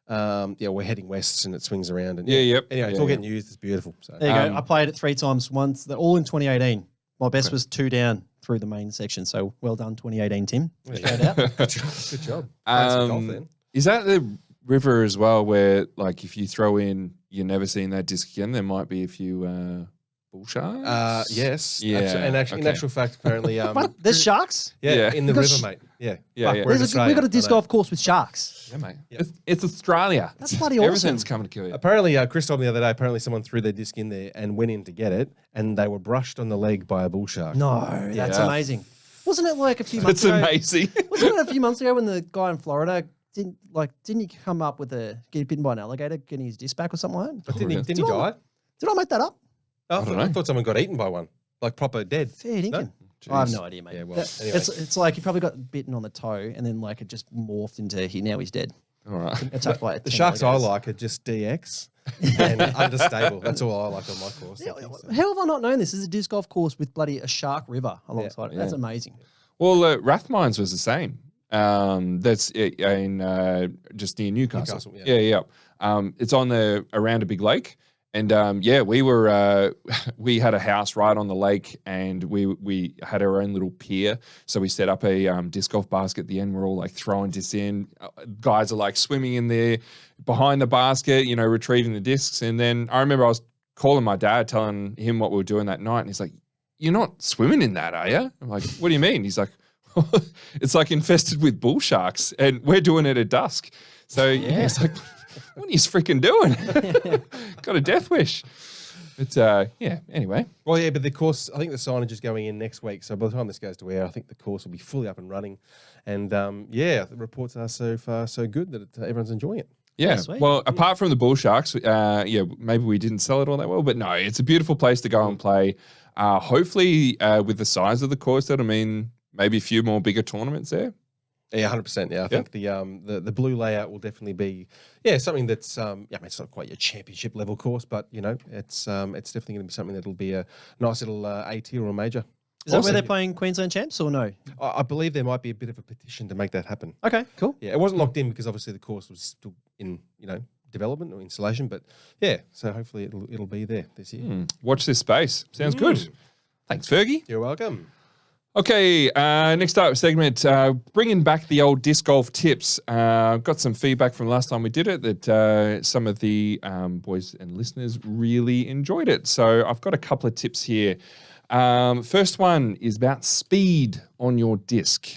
We're heading west and it swings around. And Anyway, it's all getting used. It's beautiful. So There you go. I played it 3 times once. They're all in 2018. My best was 2 down through the main section. So well done, 2018, Tim. Shout out. Good job. Playing some golf then. Is that the river as well where, like, if you throw in, you're never seeing that disc again, there might be a few bull sharks? Yes. Yeah. And actually, in actual fact, apparently... What? There's sharks? Yeah, in the Because river, mate. Yeah. Yeah, yeah. We're in We've Australia. got a disc I know. golf course with sharks. Yeah, mate. It's Australia. That's bloody awesome. Everything's coming to kill you. Apparently, Chris told me the other day, apparently someone threw their disc in there and went in to get it, and they were brushed on the leg by a bull shark. No, that's Yeah. amazing. Wasn't it like a few months It's ago? amazing. Wasn't it a few months ago when the guy in Florida didn't he come up with get bitten by an alligator, getting his disc back or something like that? But didn't he die? Did I make that up? I don't know. thought someone got eaten by one, like proper dead. Fair dinkum. No? I have no idea, mate. Yeah, well, That- anyway. It's like he probably got bitten on the toe and then like it just morphed into now he's dead. All right. Attacked by The sharks I like are just DX and understable. That's all I like on my course. I think, so. How have I not known this? This is a disc golf course with bloody a shark river alongside it. That's amazing. Well, Rathmines was the same. That's in just near Newcastle. Newcastle, yeah. Yeah. It's on around a big lake, and we were we had a house right on the lake, and we had our own little pier. So we set up a disc golf basket at the end. We're all like throwing discs in. Guys are like swimming in there behind the basket, retrieving the discs. And then I remember I was calling my dad, telling him what we were doing that night, and he's like, "You're not swimming in that, are you?" I'm like, "What do you mean?" He's like, "It's like infested with bull sharks, and we're doing it at dusk." So it's like, what are you freaking doing? Got a death wish. But anyway. Well, yeah, but the course, I think the signage is going in next week. So by the time this goes to air, I think the course will be fully up and running. And the reports are so far so good that everyone's enjoying it. Yeah. sweet. Well, apart from the bull sharks, maybe we didn't sell it all that well, but no, it's a beautiful place to go and play. Hopefully, with the size of the course, that'll mean maybe a few more bigger tournaments there. Yeah, 100%. Yeah, I think the blue layout will definitely be something that's it's not quite your championship level course, but it's definitely going to be something that'll be a nice little A tier or a major. Is that where they're playing Queensland champs or no? I believe there might be a bit of a petition to make that happen. Okay, cool. Yeah, it wasn't locked in because obviously the course was still in development or installation, but so hopefully it'll be there this year. Watch this space. Sounds good. Thanks, Fergie. You're welcome. Okay, next up segment, bringing back the old disc golf tips. Got some feedback from last time we did it that some of the boys and listeners really enjoyed it. So I've got a couple of tips here. First one is about speed on your disc.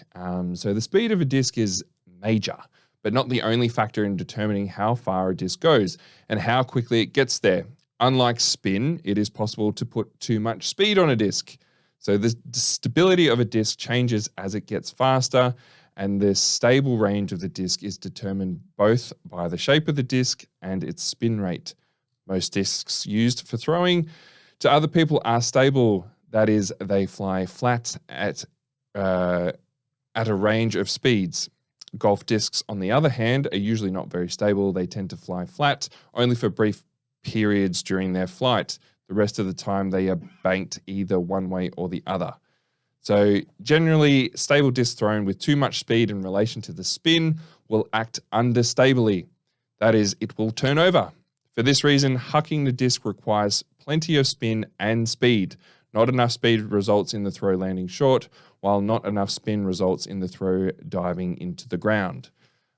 So the speed of a disc is major, but not the only factor in determining how far a disc goes and how quickly it gets there. Unlike spin, it is possible to put too much speed on a disc. So the stability of a disc changes as it gets faster, and the stable range of the disc is determined both by the shape of the disc and its spin rate. Most discs used for throwing to other people are stable. That is, they fly flat at a range of speeds. Golf discs, on the other hand, are usually not very stable. They tend to fly flat only for brief periods during their flight. The rest of the time, they are banked either one way or the other. So generally, stable disc thrown with too much speed in relation to the spin will act understably. That is, it will turn over. For this reason, hucking the disc requires plenty of spin and speed. Not enough speed results in the throw landing short, while not enough spin results in the throw diving into the ground.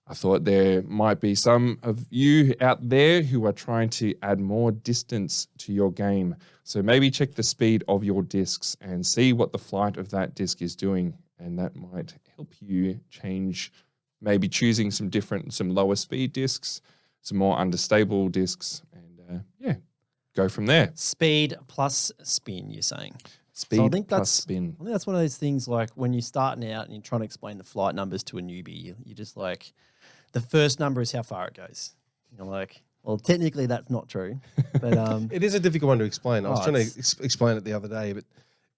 I thought there might be some of you out there who are trying to add more distance to your game. So maybe check the speed of your discs and see what the flight of that disc is doing. And that might help you change, maybe choosing some lower speed discs, some more understable discs, and go from there. Speed plus spin, you're saying? Speed So I think plus spin. I think that's one of those things like when you're starting out and you're trying to explain the flight numbers to a newbie, you're just like, the first number is how far it goes. You're like, well, technically that's not true. But It is a difficult one to explain. I was Oh, trying to explain it the other day, but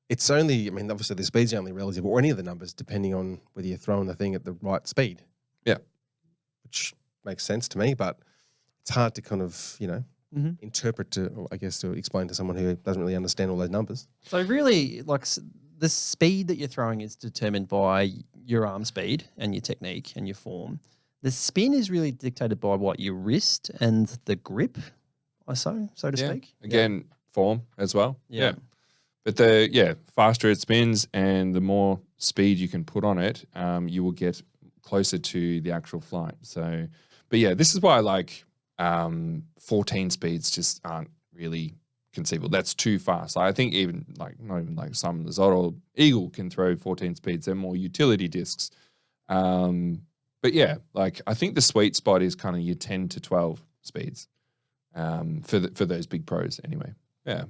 it's only, I mean, obviously the speed's only relative, or any of the numbers, depending on whether you're throwing the thing at the right speed. Yeah. Which makes sense to me, but it's hard to kind of, interpret to, or I guess, to explain to someone who doesn't really understand all those numbers. so really, like the speed that you're throwing is determined by your arm speed and your technique and your form. The spin is really dictated by what your wrist and the grip, so to speak. Again, form as well. Yeah. But faster it spins and the more speed you can put on it, you will get closer to the actual flight. So, but yeah, this is why 14 speeds just aren't really conceivable. That's too fast. I think even not even like some the Zorro Eagle can throw 14 speeds. They're more utility discs. But yeah, I think the sweet spot is kind of your 10 to 12 speeds for those big pros anyway. Yeah.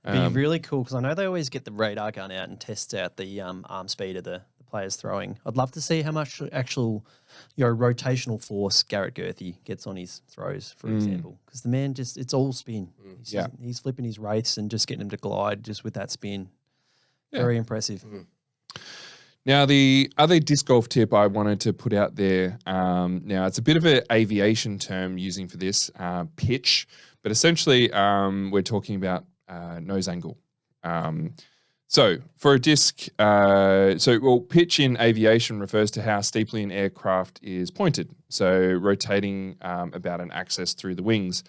It'd be really cool because I know they always get the radar gun out and test out the arm speed of the players throwing. I'd love to see how much actual rotational force Garrett Gerthy gets on his throws, for example, because the man it's all spin. He's flipping his wraiths and just getting him to glide just with that spin. Yeah. Very impressive. Now, the other disc golf tip I wanted to put out there, now it's a bit of an aviation term using for this, pitch, but essentially we're talking about nose angle. So for a disc, pitch in aviation refers to how steeply an aircraft is pointed, so rotating about an axis through the wings.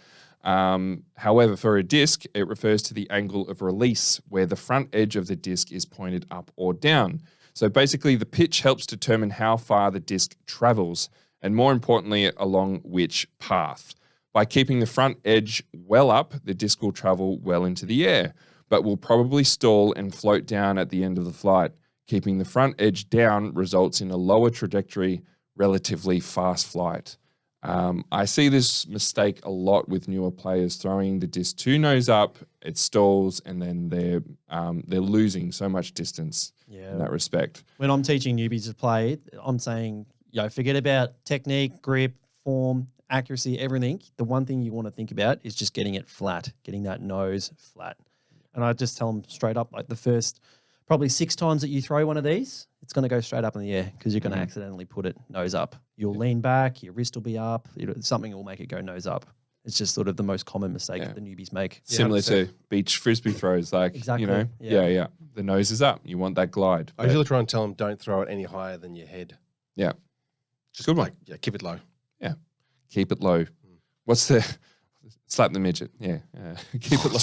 However, for a disc, it refers to the angle of release where the front edge of the disc is pointed up or down. So basically, the pitch helps determine how far the disc travels, and more importantly, along which path. By keeping the front edge well up, the disc will travel well into the air, but will probably stall and float down at the end of the flight. Keeping the front edge down results in a lower trajectory, relatively fast flight. I see this mistake a lot with newer players throwing the disc too nose up, it stalls, and then they're losing so much distance in that respect. When I'm teaching newbies to play, I'm saying, forget about technique, grip, form, accuracy, everything. The one thing you want to think about is just getting it flat, getting that nose flat. And I just tell them straight up, the first probably 6 times that you throw one of these, it's going to go straight up in the air because you're going to accidentally put it nose up. You'll lean back, your wrist will be up, something will make it go nose up. It's just sort of the most common mistake that the newbies make. Similar to beach frisbee throws, exactly. The nose is up. You want that glide. I usually try and tell them don't throw it any higher than your head. Yeah. Just good one. Keep it low. Yeah. Keep it low. What's the... Slap the midget. Yeah. Keep it low.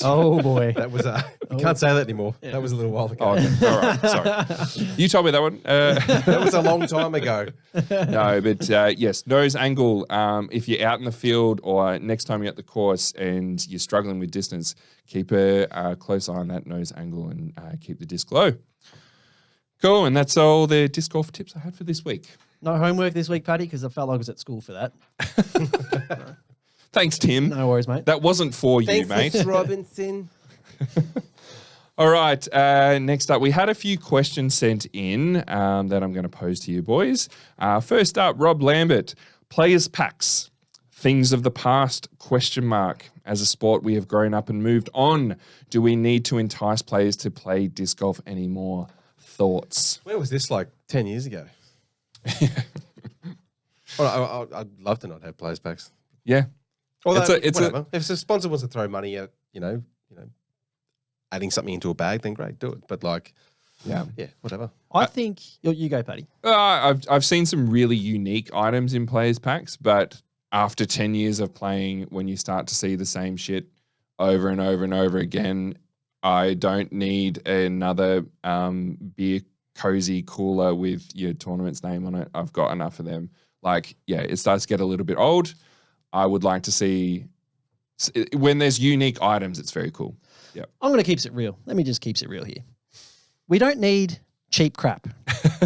Oh, boy. That was you can't say that anymore. Yeah. That was a little while ago. Oh, okay. All right. Sorry. You told me that one. That was a long time ago. No, but yes, nose angle. If you're out in the field or next time you're at the course and you're struggling with distance, keep a close eye on that nose angle and keep the disc low. Cool. And that's all the disc golf tips I had for this week. No homework this week, Paddy, because I felt like I was at school for that. Thanks, Tim. No worries, mate. That wasn't for you, mate. Thanks, Robinson. All right. Next up, we had a few questions sent in that I'm going to pose to you, boys. First up, Rob Lambert. Players packs. Things of the past, ? As a sport, we have grown up and moved on. Do we need to entice players to play disc golf anymore? Thoughts? Where was this 10 years ago? Well, I'd love to not have players packs. Yeah. Although, whatever. If a sponsor wants to throw money at, adding something into a bag, then great, do it. But Yeah. Yeah, whatever. I think you go, Paddy. I've seen some really unique items in players packs, but after 10 years of playing, when you start to see the same shit over and over and over again, I don't need another beer cozy cooler with your tournament's name on it. I've got enough of them. Like, yeah, it starts to get a little bit old. I would like to see when there's unique items, it's very cool. Yeah. I'm going to keep it real. Let me just keep it real here. We don't need cheap crap.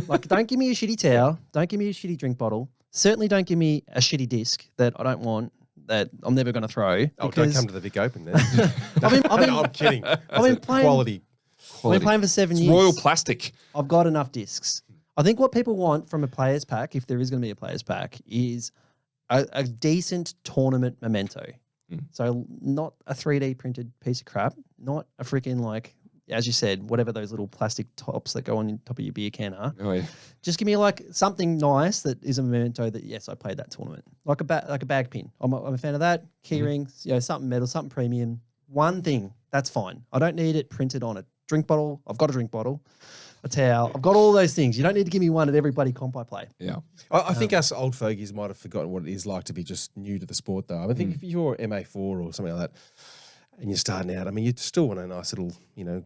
Like, don't give me a shitty towel. Don't give me a shitty drink bottle. Certainly don't give me a shitty disc that I don't want, that I'm never going to throw. Oh, don't come to the Vic Open then. I'm kidding. I've been playing quality. I've been playing for 7 years. Royal plastic. I've got enough discs. I think what people want from a players pack, if there is going to be a players pack, is a decent tournament memento. So not a 3D printed piece of crap, not a freaking, like, as you said, whatever those little plastic tops that go on top of your beer can are. Oh, yeah. Just give me like something nice that is a memento that, yes, I played that tournament. Like a bag pin. I'm a fan of that. Key rings, something metal, something premium. One thing, that's fine. I don't need it printed on a drink bottle. I've got a drink bottle, a towel. I've got all those things. You don't need to give me one at every bloody comp I play. Yeah. I think us old fogies might have forgotten what it is like to be just new to the sport, though. I think if you're MA4 or something like that, and you're starting out, I mean, you still want a nice little,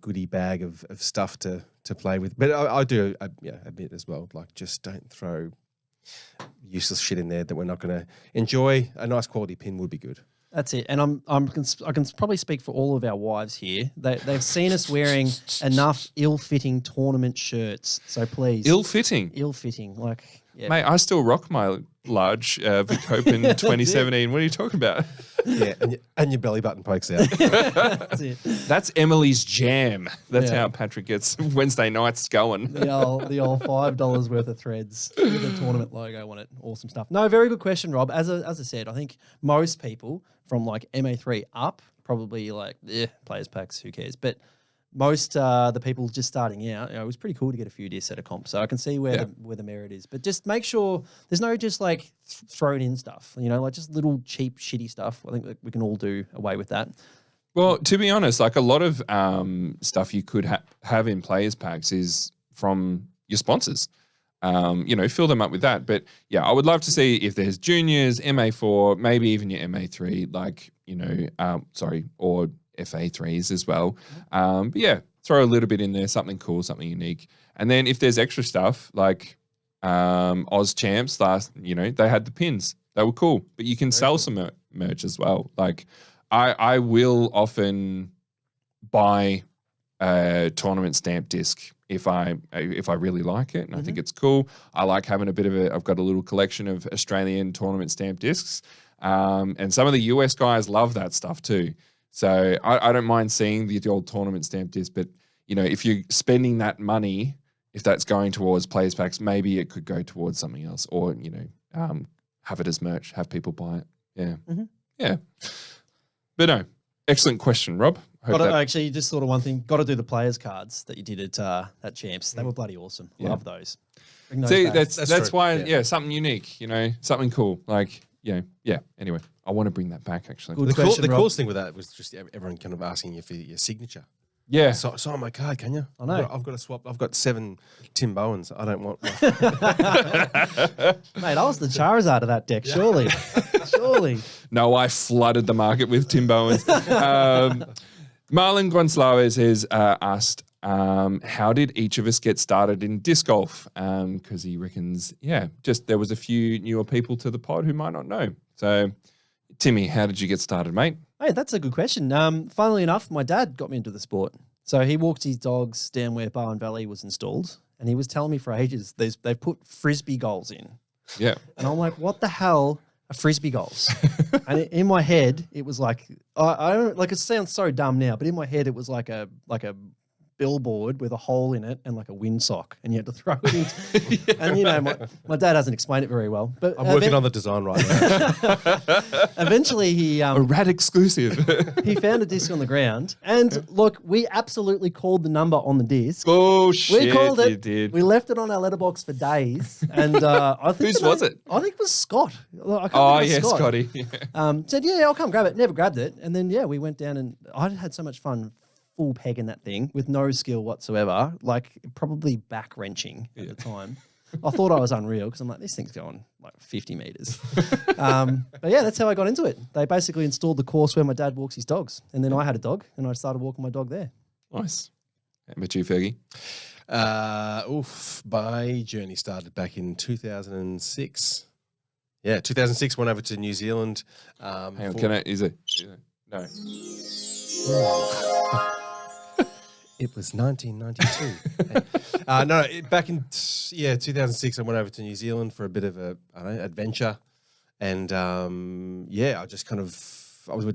goodie bag of stuff to play with. But I do admit as well, like, just don't throw useless shit in there that we're not going to enjoy. A nice quality pin would be good. That's it. And I can probably speak for all of our wives here. They've seen us wearing enough ill-fitting tournament shirts. So please. Ill-fitting? Ill-fitting. Like, yeah. Mate, I still rock my large Vic Open 2017. What are you talking about? Yeah, and your belly button pokes out. That's it. That's Emily's jam. That's how Patrick gets Wednesday nights going. The old $5 worth of threads with a tournament logo on it. Awesome stuff. No, very good question, Rob. As I said, I think most people from like MA3 up probably like, players packs, who cares? But most the people just starting out, it was pretty cool to get a few discs at a comp. So I can see where the merit is. But just make sure there's no just like thrown in stuff, like just little cheap, shitty stuff. I think that we can all do away with that. Well, to be honest, like a lot of stuff you could have in players packs is from your sponsors. Fill them up with that. But yeah, I would love to see if there's juniors, MA4, maybe even your MA3, like, or FA3s as well. But yeah, throw a little bit in there, something cool, something unique. And then if there's extra stuff like Oz Champs they had the pins. They were cool, but you can sell some merch as well. Like I will often buy a tournament stamp disc if I really like it and I think it's cool. I like having I've got a little collection of Australian tournament stamp discs. And some of the US guys love that stuff too. So I don't mind seeing the old tournament stamp disc, but if you're spending that money, if that's going towards players packs, maybe it could go towards something else, or have it as merch, have people buy it. Yeah, yeah. But no, excellent question, Rob. Actually, just sort of one thing. Got to do the players cards that you did at Champs. They were bloody awesome. Love those. See, that's why something unique. Something cool. Like yeah. Anyway. I want to bring that back, actually. The coolest thing with that was just everyone kind of asking you for your signature. Yeah. Sign my card, can you? I know. I've got to swap. I've got 7 Tim Bowens. I don't want one. Mate, I was the Charizard of that deck, surely. Surely. No, I flooded the market with Tim Bowens. Marlon Gonzalez has asked, how did each of us get started in disc golf? Because he reckons, there was a few newer people to the pod who might not know. So, Timmy, how did you get started, mate? Hey, that's a good question. Funnily enough, my dad got me into the sport. So he walked his dogs down where Barwon Valley was installed, and he was telling me for ages they've put frisbee goals in. Yeah. And I'm like, what the hell are frisbee goals? And in my head, it was like, I don't like. It sounds so dumb now, but in my head, it was like a billboard with a hole in it and like a windsock, and you had to throw it in. And my dad hasn't explained it very well. But I'm working on the design right now. Eventually, he a rad exclusive. He found a disc on the ground, and look, we absolutely called the number on the disc. Oh shit! We called it. You did. We left it on our letterbox for days, and I think whose was it? I think it was Scott. Scotty. Said, I'll come grab it. Never grabbed it, and then we went down, and I had so much fun full peg in that thing with no skill whatsoever, like probably back wrenching at the time. I thought I was unreal because I'm like, this thing's going like 50 meters. But yeah, that's how I got into it. They basically installed the course where my dad walks his dogs. And then I had a dog and I started walking my dog there. Nice. How about you, Fergie? My journey started back in 2006. Yeah, 2006, went over to New Zealand. Hang on, is it? No. It was 1992. Back in 2006, I went over to New Zealand for a bit of a adventure, and I went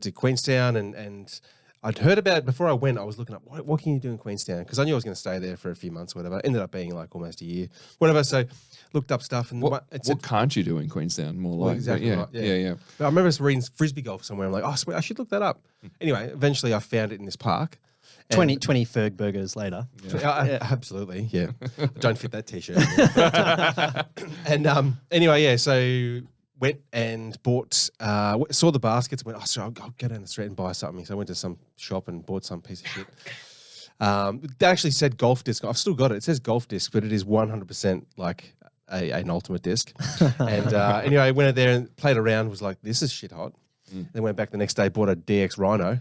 to Queenstown, and I'd heard about it before I went. I was looking up what can you do in Queenstown because I knew I was going to stay there for a few months, or whatever. Ended up being like almost a year, whatever. So looked up stuff and what can't you do in Queenstown? More like exactly yeah, right. Yeah. But I remember reading frisbee golf somewhere. I'm like, oh, sweet, I should look that up. Anyway, eventually I found it in this park. 20 Ferg burgers later. Absolutely, yeah. Don't fit that T-shirt. And anyway, yeah, so went and bought, saw the baskets, went, I'll go down the street and buy something. So I went to some shop and bought some piece of shit. They actually said golf disc. I've still got it. It says golf disc, but it is 100% like an ultimate disc. And anyway, I went out there and played around, was like, this is shit hot. Then went back the next day, bought a DX Rhino.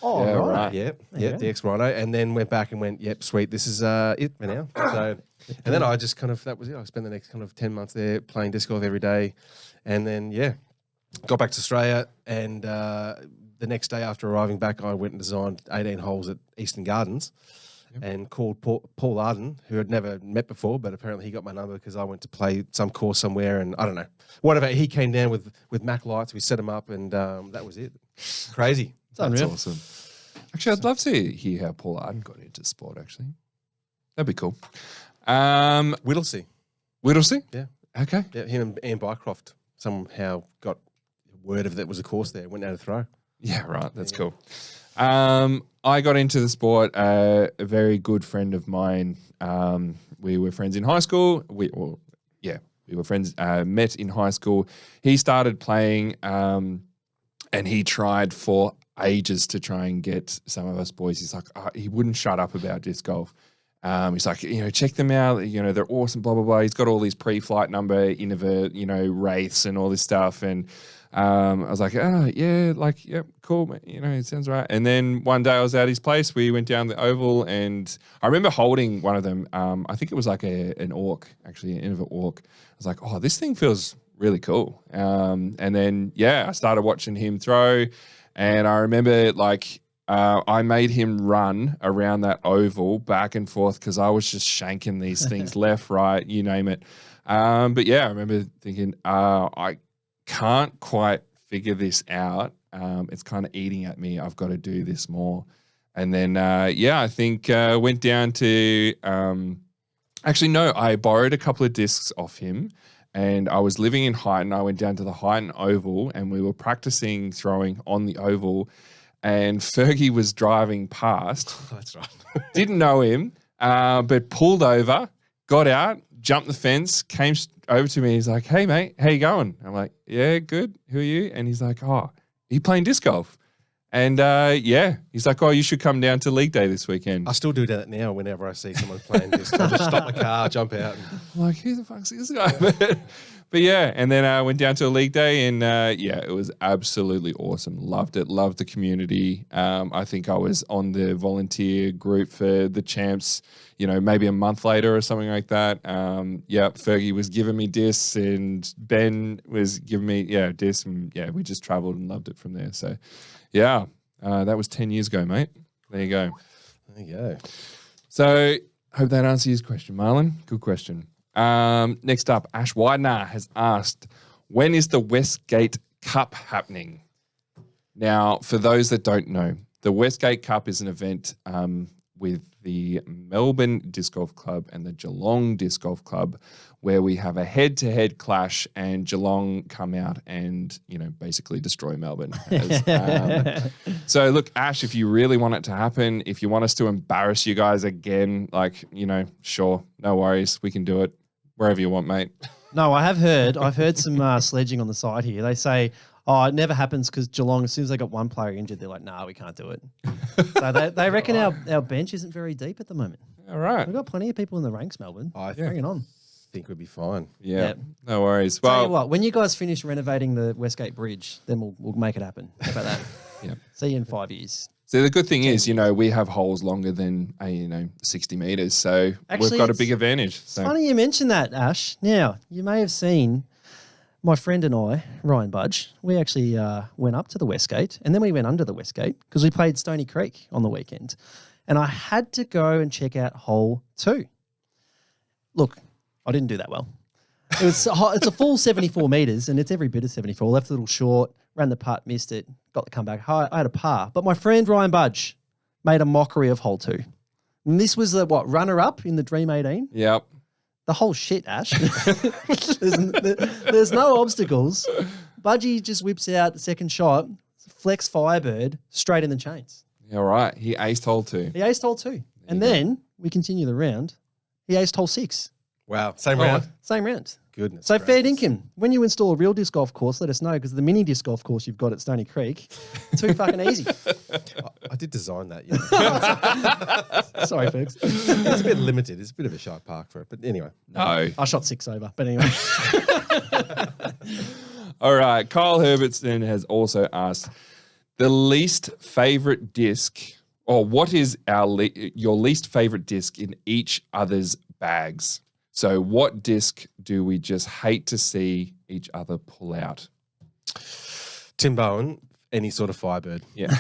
Oh, Yeah, right. right. Yeah, DX Rhino, and then went back and went, yep, sweet, this is it for now. So, and then I just that was it. I spent the next kind of 10 months there playing disc golf every day, and then got back to Australia, and the next day after arriving back, I went and designed 18 holes at Eastern Gardens, and called Paul Arden, who I'd never met before, but apparently he got my number because I went to play some course somewhere, and I don't know, whatever. He came down with Mac lights, we set him up, and that was it. Crazy. That's awesome. Actually, I'd love to hear how Paul Arden got into sport, actually. That'd be cool. Whittlesea. Yeah. Okay. Yeah, him and Ian Bycroft somehow got word of that was a course there, went out a throw. Yeah, right. That's cool. I got into the sport, a very good friend of mine. We were friends in high school. We were friends, met in high school. He started playing, and he tried for ages to try and get some of us boys. He's like, he wouldn't shut up about disc golf. He's like, check them out. They're awesome, blah, blah, blah. He's got all these pre-flight number, wraiths and all this stuff. And I was like, cool. It sounds right. And then one day I was at his place. We went down the oval, and I remember holding one of them. I think it was like an orc, actually, an Innova orc. I was like, oh, this thing feels really cool. And then, I started watching him throw. And I remember I made him run around that oval back and forth because I was just shanking these things left, right, you name it. But I remember thinking, I can't quite figure this out. It's kind of eating at me. I've got to do this more. And then, I think went down to I borrowed a couple of discs off him. And I was living in Highton. I went down to the Highton Oval, and we were practicing throwing on the oval. And Fergie was driving past. Oh, that's right. Didn't know him, but pulled over, got out, jumped the fence, came over to me. He's like, "Hey, mate, how you going?" I'm like, "Yeah, good. Who are you?" And he's like, "Oh, are you playing disc golf?" And he's like, "Oh, you should come down to league day this weekend." I still do that now whenever I see someone playing disc. I just stop the car, jump out. I'm like, who the fuck's this guy? But and then I went down to a league day, and it was absolutely awesome. Loved it. Loved the community. I think I was on the volunteer group for the champs, maybe a month later or something like that. Fergie was giving me discs, and Ben was giving me discs, and we just traveled and loved it from there. So. Yeah, that was 10 years ago, mate. There you go. There you go. So, hope that answers your question, Marlon. Good question. Next up, Ash Widener has asked, when is the Westgate Cup happening? Now, for those that don't know, the Westgate Cup is an event with the Melbourne Disc Golf Club and the Geelong Disc Golf Club, where we have a head-to-head clash, and Geelong come out and basically destroy Melbourne. So look, Ash, if you really want it to happen, if you want us to embarrass you guys again, sure, no worries, we can do it wherever you want, mate. No, I've heard some sledging on the side here. They say Oh, it never happens because Geelong, as soon as they got one player injured, they're like, nah, we can't do it. So they reckon our bench isn't very deep at the moment. All right. We've got plenty of people in the ranks, Melbourne. Bring it on. think we'd be fine. Yeah. No worries. Tell Well, you what, when you guys finish renovating the Westgate Bridge, then we'll make it happen. How about that? Yeah. See you in 5 years. So the good thing is, we have holes longer than 60 meters, so Actually, we've got a big advantage. It's funny you mentioned that, Ash. Now, you may have seen my friend and I, Ryan Budge, we actually went up to the Westgate and then we went under the Westgate because we played Stony Creek on the weekend. And I had to go and check out hole 2. Look, I didn't do that well. It's a full 74 meters and it's every bit of 74. Left a little short, ran the putt, missed it, got the comeback. I had a par. But my friend Ryan Budge made a mockery of hole 2. And this was the, runner-up in the Dream 18? Yep. The whole shit, Ash. there's no obstacles. Budgie just whips out the second shot, flex Firebird, straight in the chains. All right. He aced hole 2. He aced hole 2. And then we continue the round. He aced hole 6. Wow. Same round? Same round. Goodness. So fair dinkum. When you install a real disc golf course, let us know because the mini disc golf course you've got at Stony Creek, too fucking easy. I did design that. Yeah. Sorry, folks. It's a bit limited. It's a bit of a sharp park for it. But anyway. No. I shot 6 over, but anyway. All right. Kyle Herbertson has also asked the least favorite disc, or what is your least favorite disc in each other's bags? So what disc do we just hate to see each other pull out? Tim Bowen, any sort of Firebird. Yeah.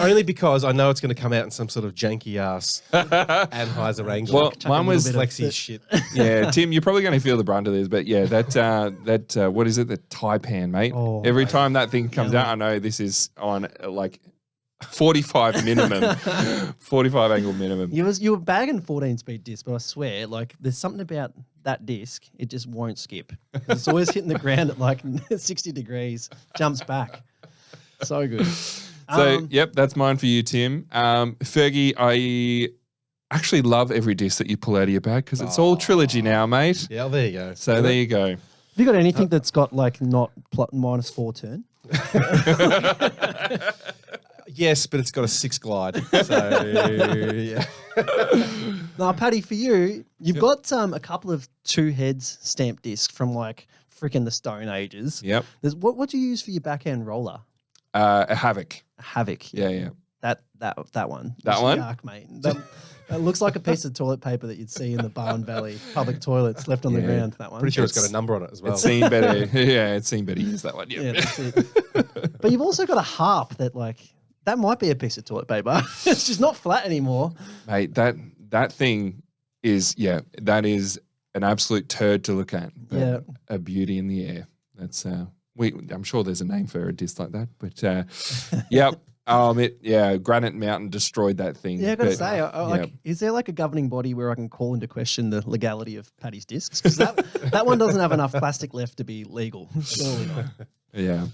Only because I know it's going to come out in some sort of janky ass Anheuser Angler. Well, mine was flexi shit. Yeah, Tim, you're probably going to feel the brunt of this, but yeah, that what is it? The Taipan, mate. Oh, Every time that thing comes out, I know this is on 45 minimum, 45 angle minimum. You were bagging 14-speed disc, but I swear, there's something about that disc, it just won't skip. It's always hitting the ground at 60 degrees, jumps back. So good. So, yep, that's mine for you, Tim. Fergie, I actually love every disc that you pull out of your bag because it's all trilogy now, mate. Yeah, there you go. So there you go. Have you got anything that's got not -4 turn? Yes, but it's got a 6 glide. So, yeah. Now, Paddy, for you, you've got a couple of 2 heads stamp discs from freaking the Stone Ages. Yep. What do you use for your backhand roller? A Havoc. A Havoc. Yeah. That one. That It's one? Yuck, mate. That looks like a piece of toilet paper that you'd see in the Barwon Valley public toilets left on the ground. That one. Pretty sure it's got a number on it as well. It's seen better. Yeah, it's seen better use that one. Yeah, that's it. But you've also got a harp that might be a piece of toilet paper. It's just not flat anymore. Mate, that thing is, that is an absolute turd to look at. But Yeah. a beauty in the air. That's I'm sure there's a name for a disc like that, but yep. Granite Mountain destroyed that thing. Yeah, I got to say, is there a governing body where I can call into question the legality of Paddy's discs? Because that one doesn't have enough plastic left to be legal. Surely not. Yeah.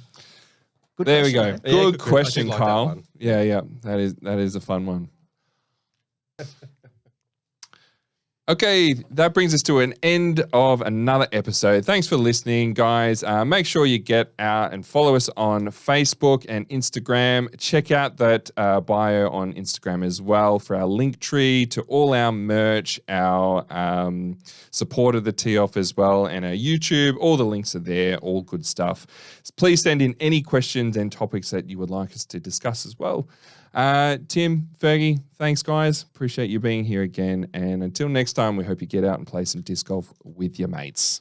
Good There we question, go. mate. Good question, I did like that Kyle. one. Yeah. That is a fun one. Okay, that brings us to an end of another episode. Thanks for listening, guys. Make sure you get out and follow us on Facebook and Instagram. Check out that bio on Instagram as well for our link tree to all our merch, our support of the tee-off as well, and our YouTube. All the links are there, all good stuff. Please send in any questions and topics that you would like us to discuss as well. Tim, Fergie, thanks, guys. Appreciate you being here again. And until next time, we hope you get out and play some disc golf with your mates.